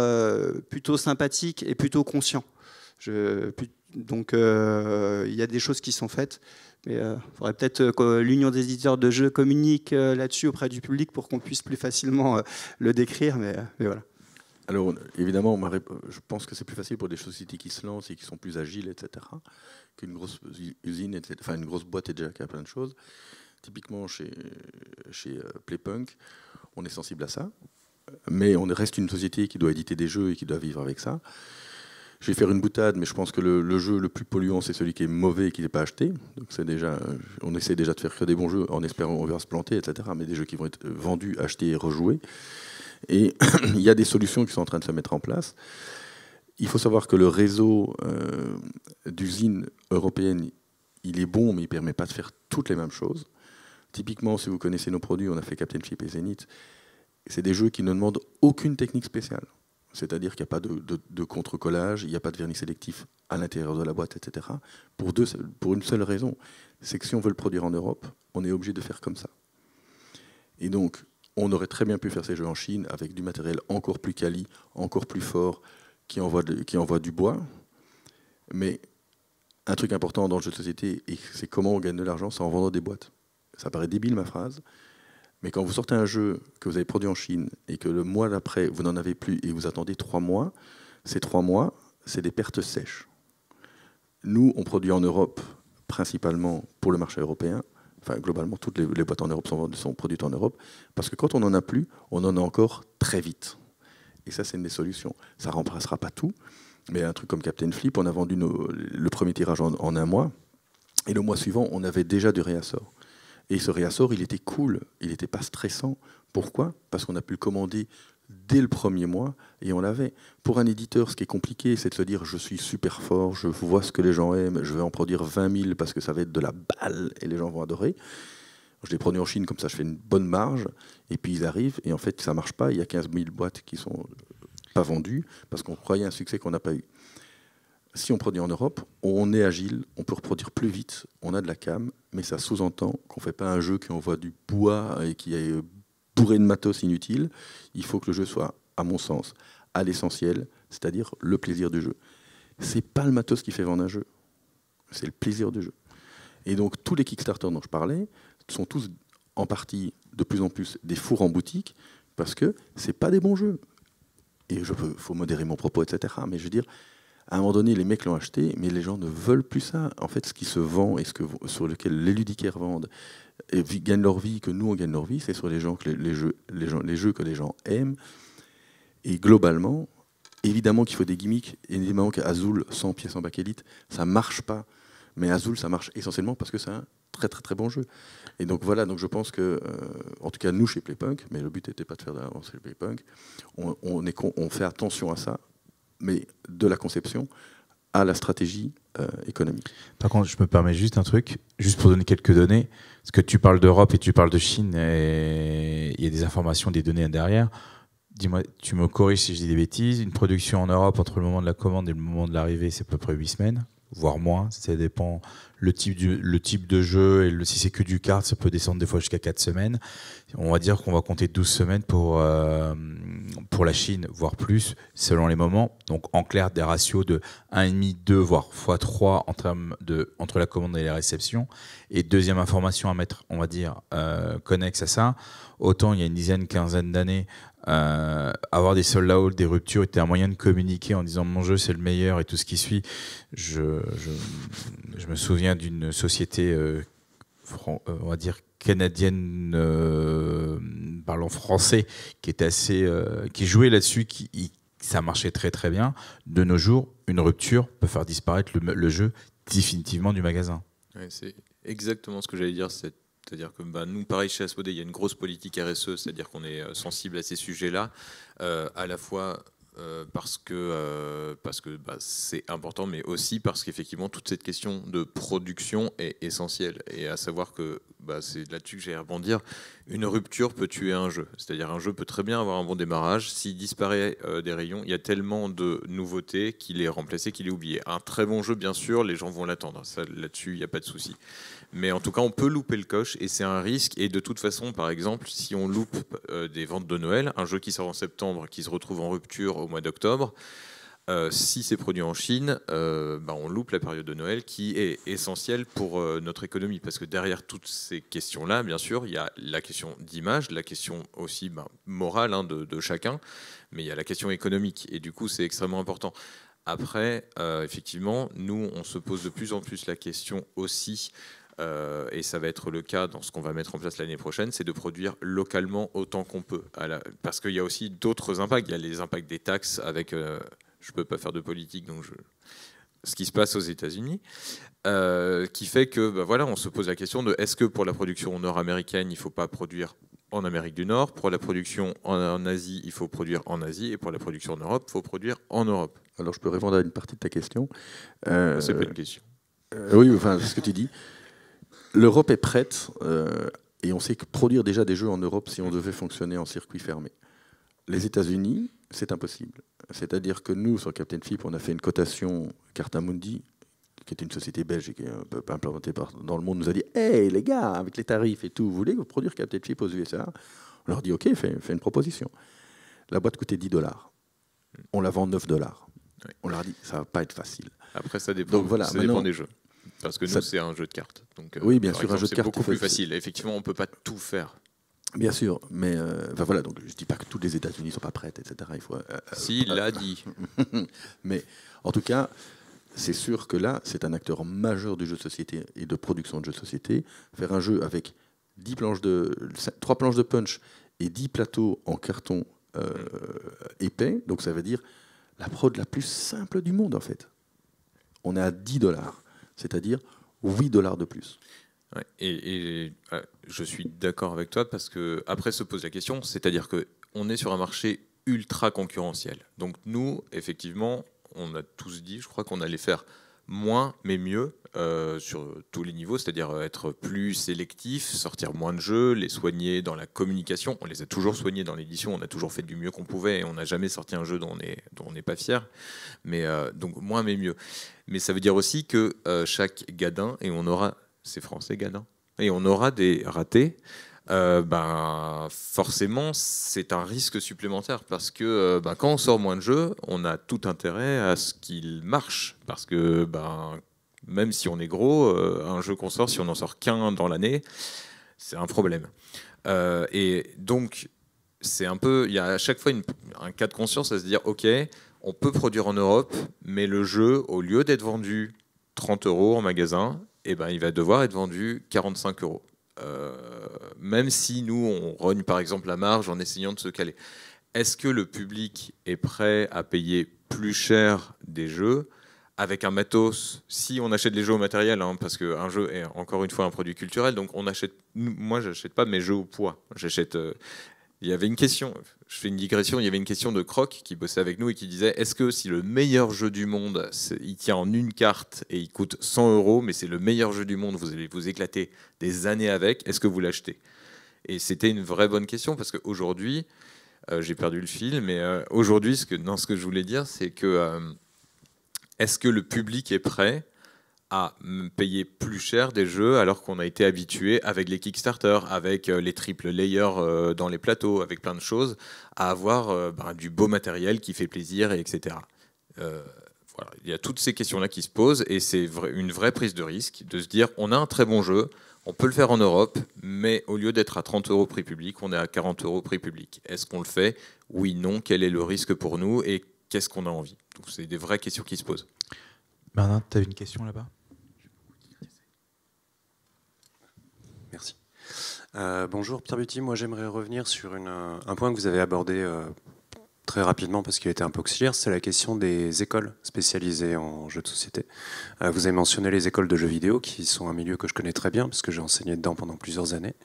plutôt sympathique et plutôt conscient. Donc il y a des choses qui sont faites, mais il faudrait peut-être que l'Union des éditeurs de jeux communique là-dessus auprès du public pour qu'on puisse plus facilement le décrire, mais voilà. Alors évidemment, je pense que c'est plus facile pour des sociétés qui se lancent et qui sont plus agiles, etc., qu'une grosse usine, etc. Enfin une grosse boîte est déjà qui a plein de choses. Typiquement chez Playpunk, on est sensible à ça. Mais on reste une société qui doit éditer des jeux et qui doit vivre avec ça. Je vais faire une boutade, mais je pense que le jeu le plus polluant, c'est celui qui est mauvais et qui n'est pas acheté. Donc on essaie déjà de faire que des bons jeux en espérant qu'on va se planter, etc. Mais des jeux qui vont être vendus, achetés et rejoués. Et il y a des solutions qui sont en train de se mettre en place. Il faut savoir que le réseau d'usines européennes, il est bon, mais il ne permet pas de faire toutes les mêmes choses. Typiquement, si vous connaissez nos produits, on a fait Captain Flip et Zenith. C'est des jeux qui ne demandent aucune technique spéciale. C'est-à-dire qu'il n'y a pas de contre-collage, il n'y a pas de vernis sélectif à l'intérieur de la boîte, etc. Pour une seule raison, c'est que si on veut le produire en Europe, on est obligé de faire comme ça. Et donc, on aurait très bien pu faire ces jeux en Chine avec du matériel encore plus quali, encore plus fort, qui envoie du bois. Mais un truc important dans le jeu de société, et c'est comment on gagne de l'argent, c'est en vendant des boîtes. Ça paraît débile ma phrase, mais quand vous sortez un jeu que vous avez produit en Chine et que le mois d'après, vous n'en avez plus et vous attendez 3 mois, ces 3 mois, c'est des pertes sèches. Nous, on produit en Europe, principalement pour le marché européen. Enfin, globalement, toutes les boîtes en Europe sont produites en Europe, parce que quand on n'en a plus, on en a encore très vite. Et ça, c'est une des solutions. Ça ne remplacera pas tout, mais un truc comme Captain Flip, on a vendu le premier tirage en 1 mois, et le mois suivant, on avait déjà du réassort. Et ce réassort, il était cool, il n'était pas stressant. Pourquoi ? Parce qu'on a pu le commander dès le premier mois et on l'avait. Pour un éditeur, ce qui est compliqué, c'est de se dire je suis super fort, je vois ce que les gens aiment, je vais en produire 20 000 parce que ça va être de la balle et les gens vont adorer. Je les produis en Chine, comme ça je fais une bonne marge, et puis ils arrivent, et en fait ça ne marche pas, il y a 15 000 boîtes qui ne sont pas vendues parce qu'on croyait un succès qu'on n'a pas eu. Si on produit en Europe, on est agile, on peut reproduire plus vite, on a de la cam, mais ça sous-entend qu'on ne fait pas un jeu qui envoie du bois et qui est bourré de matos inutile. Il faut que le jeu soit, à mon sens, à l'essentiel, c'est-à-dire le plaisir du jeu. Ce n'est pas le matos qui fait vendre un jeu, c'est le plaisir du jeu. Et donc tous les Kickstarter dont je parlais sont tous en partie de plus en plus des fours en boutique, parce que ce n'est pas des bons jeux. Et il faut modérer mon propos, etc. Mais je veux dire, à un moment donné, les mecs l'ont acheté, mais les gens ne veulent plus ça. En fait, ce qui se vend et sur lequel les ludicaires vendent et gagnent leur vie, que nous on gagne leur vie, c'est sur les jeux que les jeux que les gens aiment. Et globalement, évidemment qu'il faut des gimmicks. Évidemment qu'Azul, 100 pièces en bakélite, ça marche pas. Mais Azul, ça marche essentiellement parce que c'est un très très très bon jeu. Et donc voilà, donc je pense que, en tout cas nous chez Playpunk, mais le but n'était pas de faire d'avancer chez Playpunk, on fait attention à ça, mais de la conception à la stratégie économique. Par contre, je me permets juste un truc, juste pour donner quelques données, parce que tu parles d'Europe et tu parles de Chine, et il y a des informations, des données derrière. Dis-moi, tu me corriges si je dis des bêtises, une production en Europe entre le moment de la commande et le moment de l'arrivée, c'est à peu près 8 semaines, voire moins, ça dépend le type de jeu, et si c'est que du kart, ça peut descendre des fois jusqu'à 4 semaines. On va dire qu'on va compter 12 semaines pour la Chine, voire plus, selon les moments. Donc en clair, des ratios de 1,5, 2, voire x3 entre la commande et la réception. Et deuxième information à mettre, on va dire, connexe à ça, autant il y a une dizaine, quinzaine d'années, avoir des sold out, des ruptures était un moyen de communiquer en disant mon jeu c'est le meilleur et tout ce qui suit. Je me souviens d'une société on va dire canadienne parlant français, qui jouait là-dessus, ça marchait très très bien. De nos jours, une rupture peut faire disparaître le jeu définitivement du magasin. Ouais, c'est exactement ce que j'allais dire. C'est-à-dire que nous, pareil, chez Asmodée, il y a une grosse politique RSE, c'est-à-dire qu'on est sensible à ces sujets-là, à la fois parce que c'est important, mais aussi parce qu'effectivement, toute cette question de production est essentielle. Et à savoir que c'est là-dessus que j'ai à rebondir. Une rupture peut tuer un jeu. C'est-à-dire un jeu peut très bien avoir un bon démarrage. S'il disparaît des rayons, il y a tellement de nouveautés qu'il est remplacé, qu'il est oublié. Un très bon jeu, bien sûr, les gens vont l'attendre. Là-dessus, il n'y a pas de souci. Mais en tout cas, on peut louper le coche et c'est un risque. Et de toute façon, par exemple, si on loupe des ventes de Noël, un jeu qui sort en septembre, qui se retrouve en rupture au mois d'octobre, si c'est produit en Chine, on loupe la période de Noël qui est essentielle pour notre économie. Parce que derrière toutes ces questions-là, bien sûr, il y a la question d'image, la question aussi morale de chacun, mais il y a la question économique. Et du coup, c'est extrêmement important. Après, effectivement, nous, on se pose de plus en plus la question aussi, et ça va être le cas dans ce qu'on va mettre en place l'année prochaine, c'est de produire localement autant qu'on peut. Parce qu'il y a aussi d'autres impacts. Il y a les impacts des taxes avec... je ne peux pas faire de politique, donc ce qui se passe aux États-Unis, qui fait que on se pose la question de est-ce que pour la production nord-américaine, il ne faut pas produire en Amérique du Nord, pour la production en Asie, il faut produire en Asie, et pour la production en Europe, il faut produire en Europe. Alors je peux répondre à une partie de ta question. C'est pas une question. Oui, enfin, c'est ce que tu dis. L'Europe est prête, et on sait que produire déjà des jeux en Europe si on devait fonctionner en circuit fermé. Les États-Unis, c'est impossible. C'est-à-dire que nous, sur Captain Flip, on a fait une cotation Cartamundi, qui est une société belge et qui est un peu implantée dans le monde, nous a dit « Hey les gars, avec les tarifs et tout, vous voulez produire Captain Flip aux USA ?» On leur dit « Ok, fais une proposition. » La boîte coûtait $10. On la vend 9 $. Ouais. On leur dit « Ça va pas être facile. » Après, ça dépend, donc, ça dépend des jeux. Parce que nous, c'est un jeu de cartes. Donc, oui, bien sûr, un jeu de cartes. C'est beaucoup plus facile. Effectivement, on ne peut pas tout faire. Bien sûr, mais voilà, donc je ne dis pas que tous les États-Unis ne sont pas prêts, etc. Il faut, si, il l'a dit. Mais en tout cas, c'est sûr que là, c'est un acteur majeur du jeu de société et de production de jeux de société. Faire un jeu avec 3 planches de punch et 10 plateaux en carton épais, donc ça veut dire la prod la plus simple du monde, en fait. On est à $10, c'est-à-dire $8 de plus. Ouais, et je suis d'accord avec toi parce que après se pose la question, c'est-à-dire que on est sur un marché ultra concurrentiel. Donc nous, effectivement, on a tous dit, je crois qu'on allait faire moins mais mieux sur tous les niveaux, c'est-à-dire être plus sélectif, sortir moins de jeux, les soigner dans la communication. On les a toujours soignés dans l'édition, on a toujours fait du mieux qu'on pouvait et on n'a jamais sorti un jeu dont on n'est pas fier. Mais donc moins mais mieux. Mais ça veut dire aussi que chaque gadin, et on aura c'est français, gadin. Et on aura des ratés. Forcément, c'est un risque supplémentaire parce que quand on sort moins de jeux, on a tout intérêt à ce qu'il marche. Parce que même si on est gros, un jeu qu'on sort, si on n'en sort qu'un dans l'année, c'est un problème. Et donc, c'est un peu, il y a à chaque fois un cas de conscience à se dire, ok, on peut produire en Europe, mais le jeu, au lieu d'être vendu 30 € en magasin, il va devoir être vendu 45 €. Même si nous, on rogne par exemple la marge en essayant de se caler. Est-ce que le public est prêt à payer plus cher des jeux avec un matos, si on achète les jeux au matériel, parce qu'un jeu est encore une fois un produit culturel, donc moi je n'achète pas mes jeux au poids. Il y avait une question, je fais une digression, il y avait une question de Croc qui bossait avec nous et qui disait est-ce que si le meilleur jeu du monde, il tient en une carte et il coûte 100 €, mais c'est le meilleur jeu du monde, vous allez vous éclater des années avec, est-ce que vous l'achetez? Et c'était une vraie bonne question parce qu'aujourd'hui, j'ai perdu le fil, mais aujourd'hui, ce que je voulais dire, c'est que est-ce que le public est prêt à payer plus cher des jeux alors qu'on a été habitué avec les Kickstarter, avec les triple layers dans les plateaux, avec plein de choses, à avoir du beau matériel qui fait plaisir, etc. Voilà. Il y a toutes ces questions-là qui se posent et c'est une vraie prise de risque de se dire on a un très bon jeu, on peut le faire en Europe, mais au lieu d'être à 30 € prix public, on est à 40 € prix public. Est-ce qu'on le fait? Oui, non. Quel est le risque pour nous et qu'est-ce qu'on a envie? Donc c'est des vraies questions qui se posent. Bernard, tu as une question là-bas? Merci. Bonjour Pierre Buty, moi j'aimerais revenir sur un point que vous avez abordé très rapidement parce qu'il a été un peu auxiliaire, c'est la question des écoles spécialisées en jeux de société. Vous avez mentionné les écoles de jeux vidéo qui sont un milieu que je connais très bien parce que j'ai enseigné dedans pendant plusieurs années.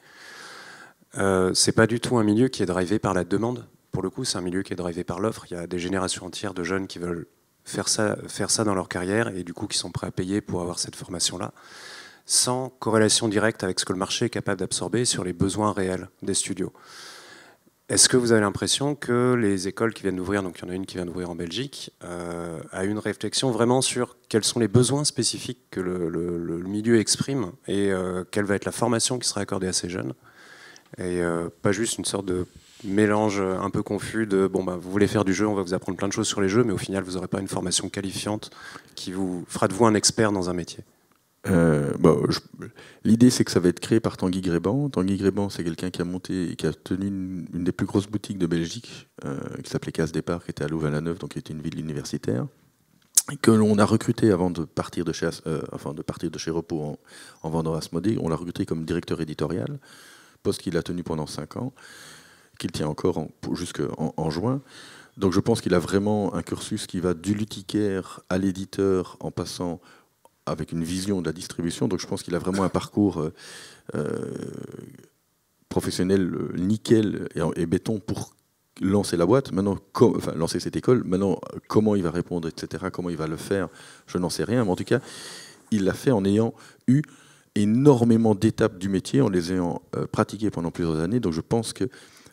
C'est pas du tout un milieu qui est drivé par la demande. Pour le coup, c'est un milieu qui est drivé par l'offre. Il y a des générations entières de jeunes qui veulent faire ça dans leur carrière et du coup qui sont prêts à payer pour avoir cette formation-là, sans corrélation directe avec ce que le marché est capable d'absorber sur les besoins réels des studios. Est-ce que vous avez l'impression que les écoles qui viennent d'ouvrir, donc il y en a une qui vient d'ouvrir en Belgique, a une réflexion vraiment sur quels sont les besoins spécifiques que le milieu exprime et quelle va être la formation qui sera accordée à ces jeunes, et pas juste une sorte de mélange un peu confus de bon bah vous voulez faire du jeu, on va vous apprendre plein de choses sur les jeux, mais au final vous n'aurez pas une formation qualifiante qui vous fera de vous un expert dans un métier. L'idée c'est que ça va être créé par Tanguy Gréban. Tanguy Gréban, c'est quelqu'un qui a monté et qui a tenu une des plus grosses boutiques de Belgique, qui s'appelait Case Départ, qui était à Louvain-la-Neuve, donc qui était une ville universitaire, que l'on a recruté avant de partir de chez Repos en vendant Asmodée. On l'a recruté comme directeur éditorial, poste qu'il a tenu pendant 5 ans, qu'il tient encore jusqu'en juin. Donc je pense qu'il a vraiment un cursus qui va du luthiquaire à l'éditeur en passant avec une vision de la distribution. Donc je pense qu'il a vraiment un parcours professionnel nickel et béton pour lancer la boîte. Maintenant, lancer cette école. Maintenant, comment il va répondre, etc., comment il va le faire, je n'en sais rien. Mais en tout cas, il l'a fait en ayant eu énormément d'étapes du métier, en les ayant pratiquées pendant plusieurs années. Donc je pense qu'il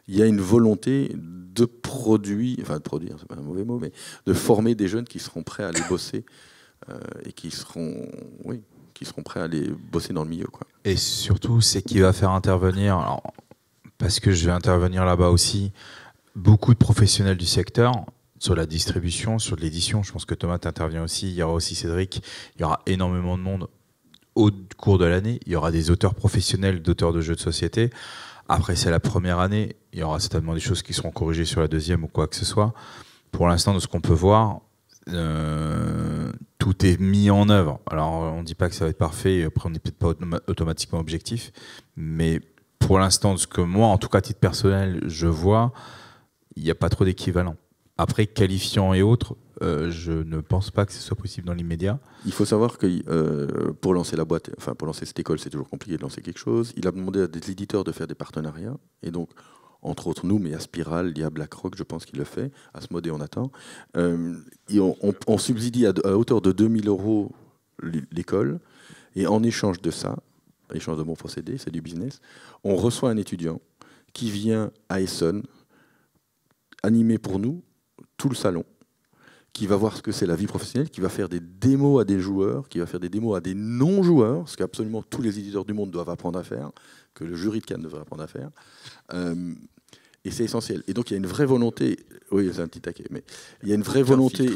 y a une volonté de produire, c'est pas un mauvais mot, mais de former des jeunes qui seront prêts à aller bosser et qui seront prêts à aller bosser dans le milieu, quoi. Et surtout, c'est qu'il va faire intervenir, alors, parce que je vais intervenir là-bas aussi, beaucoup de professionnels du secteur, sur la distribution, sur l'édition. Je pense que Thomas t'intervient aussi, il y aura aussi Cédric, il y aura énormément de monde au cours de l'année. Il y aura des auteurs professionnels d'auteurs de jeux de société. Après, c'est la première année, il y aura certainement des choses qui seront corrigées sur la deuxième ou quoi que ce soit. Pour l'instant, de ce qu'on peut voir, tout est mis en œuvre. Alors, on ne dit pas que ça va être parfait, après on n'est peut-être pas automatiquement objectif, mais pour l'instant, de ce que moi, en tout cas à titre personnel, je vois, il n'y a pas trop d'équivalent. Après, qualifiant et autres, je ne pense pas que ce soit possible dans l'immédiat. Il faut savoir que pour lancer la boîte, enfin pour lancer cette école, c'est toujours compliqué de lancer quelque chose. Il a demandé à des éditeurs de faire des partenariats, et donc entre autres nous, mais à Spiral, il y a BlackRock, je pense qu'il le fait, Asmodée on attend. On subsidie à hauteur de 2 000 € l'école, et en échange de ça, échange de bons procédés, c'est du business, on reçoit un étudiant qui vient à Essonne animer pour nous tout le salon, qui va voir ce que c'est la vie professionnelle, qui va faire des démos à des joueurs, qui va faire des démos à des non-joueurs, ce qu'absolument tous les éditeurs du monde doivent apprendre à faire, que le jury de Cannes devrait apprendre à faire. Et c'est essentiel. Et donc il y a une vraie volonté, oui c'est un petit taquet, mais il y a une vraie volonté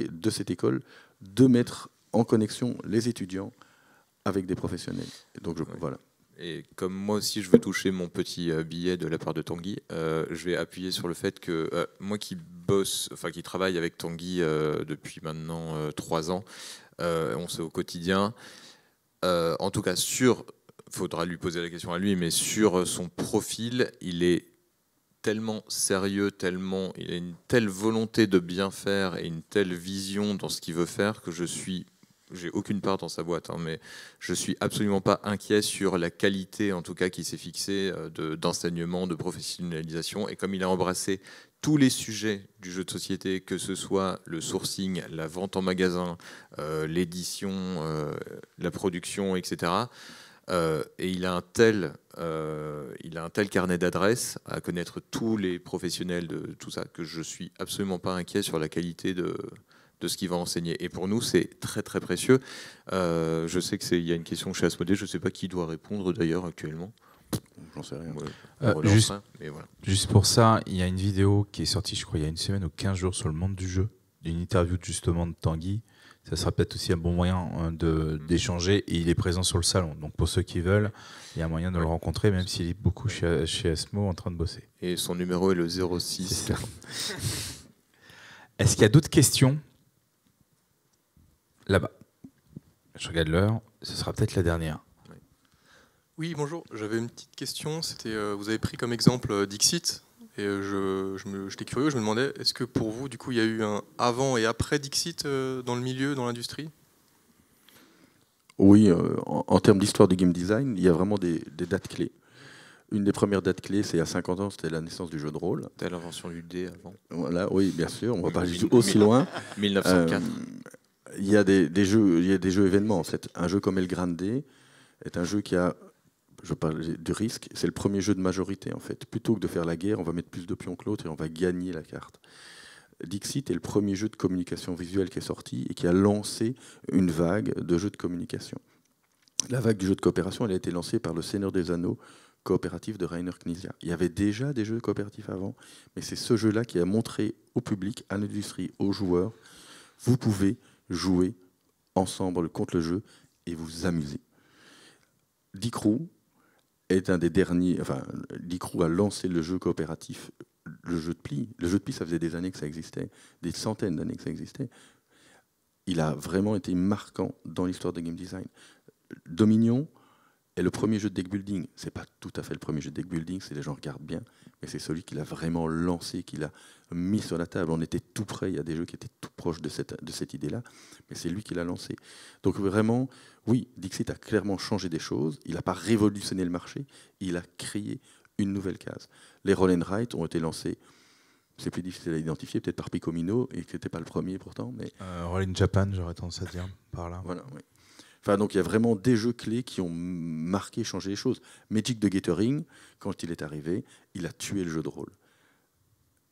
de cette école de mettre en connexion les étudiants avec des professionnels. Et donc voilà. Et comme moi aussi je veux toucher mon petit billet de la part de Tanguy, je vais appuyer sur le fait que moi qui travaille avec Tanguy depuis maintenant 3 ans, on sait au quotidien, en tout cas faudra lui poser la question à lui, mais sur son profil, il est tellement sérieux, il a une telle volonté de bien faire et une telle vision dans ce qu'il veut faire que j'ai aucune part dans sa boîte, mais je suis absolument pas inquiet sur la qualité, en tout cas, qui s'est fixée d'enseignement, de professionnalisation. Et comme il a embrassé tous les sujets du jeu de société, que ce soit le sourcing, la vente en magasin, l'édition, la production, etc. Et il a un tel carnet d'adresses à connaître tous les professionnels de tout ça que je suis absolument pas inquiet sur la qualité de ce qu'il va enseigner. Et pour nous, c'est très très précieux. Je sais qu'il y a une question chez Asmodée, je ne sais pas qui doit répondre d'ailleurs actuellement. J'en sais rien. Juste pour ça, il y a une vidéo qui est sortie, je crois, il y a une semaine ou 15 jours sur le monde du jeu, d'une interview justement de Tanguy. Ça sera peut-être aussi un bon moyen d'échanger, et il est présent sur le salon. Donc pour ceux qui veulent, il y a moyen de le rencontrer, même s'il est beaucoup chez Asmo en train de bosser. Et son numéro est le 06. Est-ce qu'il y a d'autres questions ? Là-bas. Je regarde l'heure, ce sera peut-être la dernière. Oui, bonjour. J'avais une petite question. C'était, vous avez pris comme exemple Dixit. Et j'étais curieux, je me demandais, est-ce que pour vous, du coup, il y a eu un avant et après Dixit dans le milieu, dans l'industrie? Oui, en termes d'histoire du game design, il y a vraiment des dates clés. Une des premières dates clés, c'est il y a 50 ans, c'était la naissance du jeu de rôle. C'était l'invention du dé avant. Voilà, oui, bien sûr, on va pas aller aussi loin. 1904. Il y a des jeux événements, en fait. Un jeu comme El Grande est un jeu qui a, je parle du risque, c'est le premier jeu de majorité, en fait. Plutôt que de faire la guerre, on va mettre plus de pions que l'autre et on va gagner la carte. Dixit est le premier jeu de communication visuelle qui est sorti et qui a lancé une vague de jeux de communication. La vague du jeu de coopération, elle a été lancée par le Seigneur des Anneaux coopératif de Rainer Knizia. Il y avait déjà des jeux coopératifs avant, mais c'est ce jeu-là qui a montré au public, à l'industrie, aux joueurs, vous pouvez jouer ensemble contre le jeu et vous amuser. Dick Roux est un des derniers, enfin, Dick Roux a lancé le jeu coopératif, le jeu de pli. Le jeu de pli, ça faisait des années que ça existait, des centaines d'années que ça existait. Il a vraiment été marquant dans l'histoire de game design. Dominion est le premier jeu de deck building. C'est pas tout à fait le premier jeu de deck building, si les gens regardent bien, mais c'est celui qui l'a vraiment lancé, qui l'a mis sur la table. On était tout près, il y a des jeux qui étaient tout proches de cette idée-là, mais c'est lui qui l'a lancé. Donc vraiment, oui, Dixit a clairement changé des choses. Il n'a pas révolutionné le marché, il a créé une nouvelle case. Les Roll and Write ont été lancés, c'est plus difficile à identifier, peut-être par Picomino, et qui n'était pas le premier pourtant. Mais... Roll in Japan, j'aurais tendance à dire, par là. Voilà, oui. Enfin, donc il y a vraiment des jeux clés qui ont marqué, changé les choses. Magic the Gathering, quand il est arrivé, il a tué le jeu de rôle.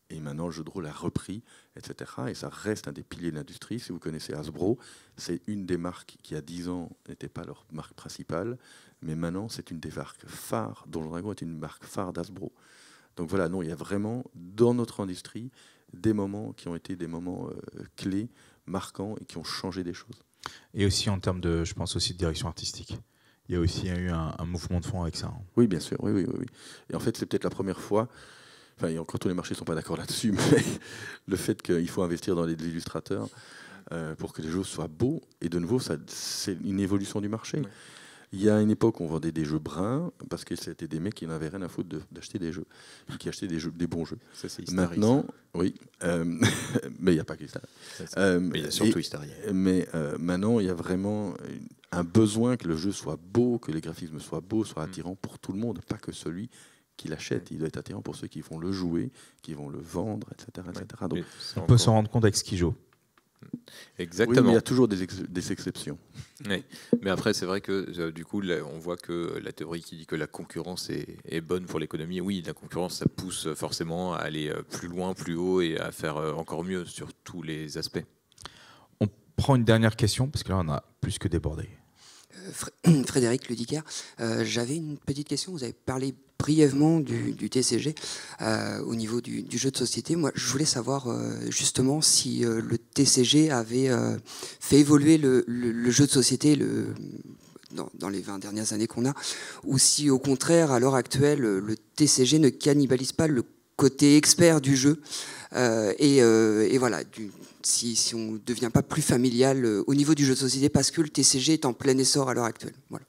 Et maintenant, le jeu de rôle a repris, etc. Et ça reste un des piliers de l'industrie. Si vous connaissez Hasbro, c'est une des marques qui, il y a 10 ans, n'était pas leur marque principale. Mais maintenant, c'est une des marques phares. Donjon Dragon est une marque phare d'Hasbro. Donc voilà, non, il y a vraiment, dans notre industrie, des moments qui ont été des moments clés, marquants, et qui ont changé des choses. Et aussi en termes de, je pense aussi de direction artistique. Il y a aussi eu un mouvement de fond avec ça. Oui, bien sûr. Oui. Et en fait, c'est peut-être la première fois, enfin, encore tous les marchés ne sont pas d'accord là-dessus, mais le fait qu'il faut investir dans les illustrateurs pour que les jeux soient beaux, et de nouveau, c'est une évolution du marché. Oui. Il y a une époque où on vendait des jeux bruns parce que c'était des mecs qui n'avaient rien à foutre d'acheter des jeux, qui achetaient des bons jeux. Ça, c'est maintenant, oui, mais il n'y a pas que ça. Mais il y a surtout Historia. Mais maintenant, il y a vraiment un besoin que le jeu soit beau, que les graphismes soient beaux, soient attirants pour tout le monde, pas que celui qui l'achète. Il doit être attirant pour ceux qui vont le jouer, qui vont le vendre, etc. Donc, on peut s'en rendre compte avec Skijo. Exactement. Oui, mais il y a toujours des exceptions. Oui. Mais après, c'est vrai que du coup, là, on voit que la théorie qui dit que la concurrence est bonne pour l'économie, oui, la concurrence, ça pousse forcément à aller plus loin, plus haut et à faire encore mieux sur tous les aspects. On prend une dernière question, parce que là, on a plus que débordé. Frédéric Ludicaire, j'avais une petite question. Vous avez parlé brièvement du TCG au niveau du jeu de société. Moi, je voulais savoir justement si le TCG avait fait évoluer le jeu de société dans les 20 dernières années qu'on a, ou si au contraire, à l'heure actuelle, le TCG ne cannibalise pas le côté expert du jeu et voilà, si on ne devient pas plus familial au niveau du jeu de société parce que le TCG est en plein essor à l'heure actuelle. Voilà.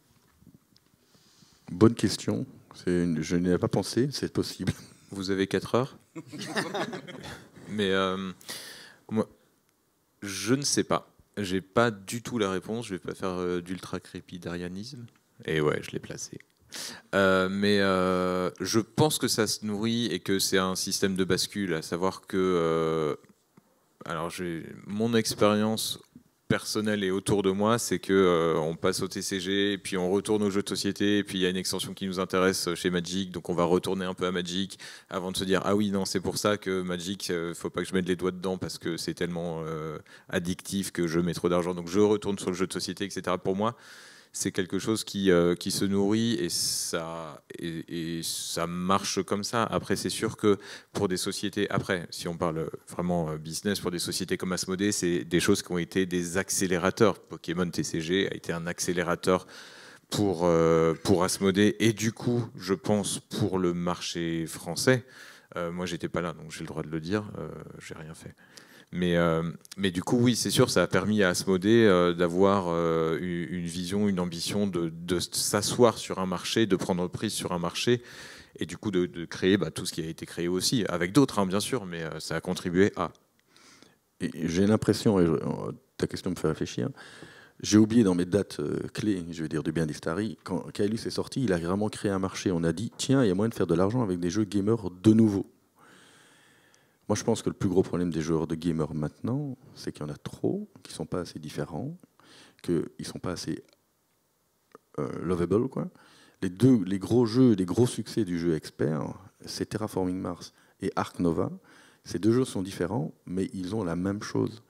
Bonne question. Je n'y ai pas pensé, c'est possible. Vous avez 4 heures. Mais moi, je ne sais pas. J'ai pas du tout la réponse. Je vais pas faire d'ultra-crépidarianisme. Et ouais, je l'ai placé. Mais je pense que ça se nourrit et que c'est un système de bascule, à savoir que alors mon expérience personnelle et autour de moi, c'est que on passe au TCG et puis on retourne aux jeux de société et puis il y a une extension qui nous intéresse chez Magic, donc on va retourner un peu à Magic avant de se dire ah oui non c'est pour ça que Magic faut pas que je mette les doigts dedans parce que c'est tellement addictif que je mets trop d'argent, donc je retourne sur le jeu de société, etc. Pour moi c'est quelque chose qui se nourrit et ça marche comme ça. Après, c'est sûr que pour des sociétés, après, si on parle vraiment business, pour des sociétés comme Asmodée, c'est des choses qui ont été des accélérateurs. Pokémon TCG a été un accélérateur pour Asmodée et du coup, je pense, pour le marché français. Moi, j'étais pas là, donc j'ai le droit de le dire. J'ai rien fait. Mais du coup, oui, c'est sûr, ça a permis à Asmodée d'avoir une vision, une ambition de s'asseoir sur un marché, de prendre prise sur un marché, et du coup de créer tout ce qui a été créé aussi, avec d'autres, hein, bien sûr, mais ça a contribué à. Et j'ai l'impression, et ta question me fait réfléchir, j'ai oublié dans mes dates clés, je vais dire du bien d'Istari, quand Kaelus est sorti, il a vraiment créé un marché. On a dit, tiens, il y a moyen de faire de l'argent avec des jeux gamers de nouveau. Moi, je pense que le plus gros problème des joueurs de gamers maintenant, c'est qu'il y en a trop, qui ne sont pas assez différents, qu'ils ne sont pas assez lovable, quoi. Les gros jeux, les gros succès du jeu expert, c'est Terraforming Mars et Ark Nova. Ces deux jeux sont différents, mais ils ont la même chose.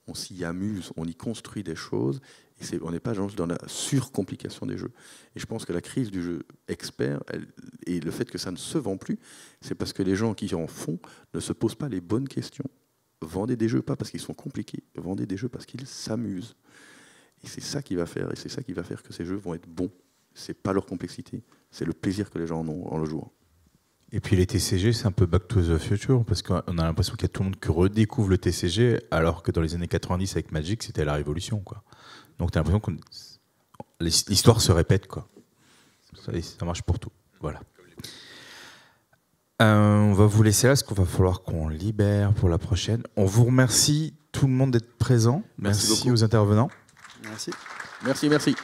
On s'y amuse, on y construit des choses, et on n'est pas dans la surcomplication des jeux. Et je pense que la crise du jeu expert, et le fait que ça ne se vend plus, c'est parce que les gens qui en font ne se posent pas les bonnes questions. Vendez des jeux pas parce qu'ils sont compliqués, vendez des jeux parce qu'ils s'amusent. Et c'est ça qui va faire, que ces jeux vont être bons. C'est pas leur complexité, c'est le plaisir que les gens en ont en le jouant. Et puis les TCG, c'est un peu back to the future, parce qu'on a l'impression qu'il y a tout le monde qui redécouvre le TCG, alors que dans les années 90 avec Magic, c'était la révolution, quoi. Donc tu as l'impression que l'histoire se répète, quoi. Ça marche pour tout. Voilà. On va vous laisser là, parce qu'il va falloir qu'on libère pour la prochaine. On vous remercie tout le monde d'être présent. Merci aux intervenants. Merci. Merci.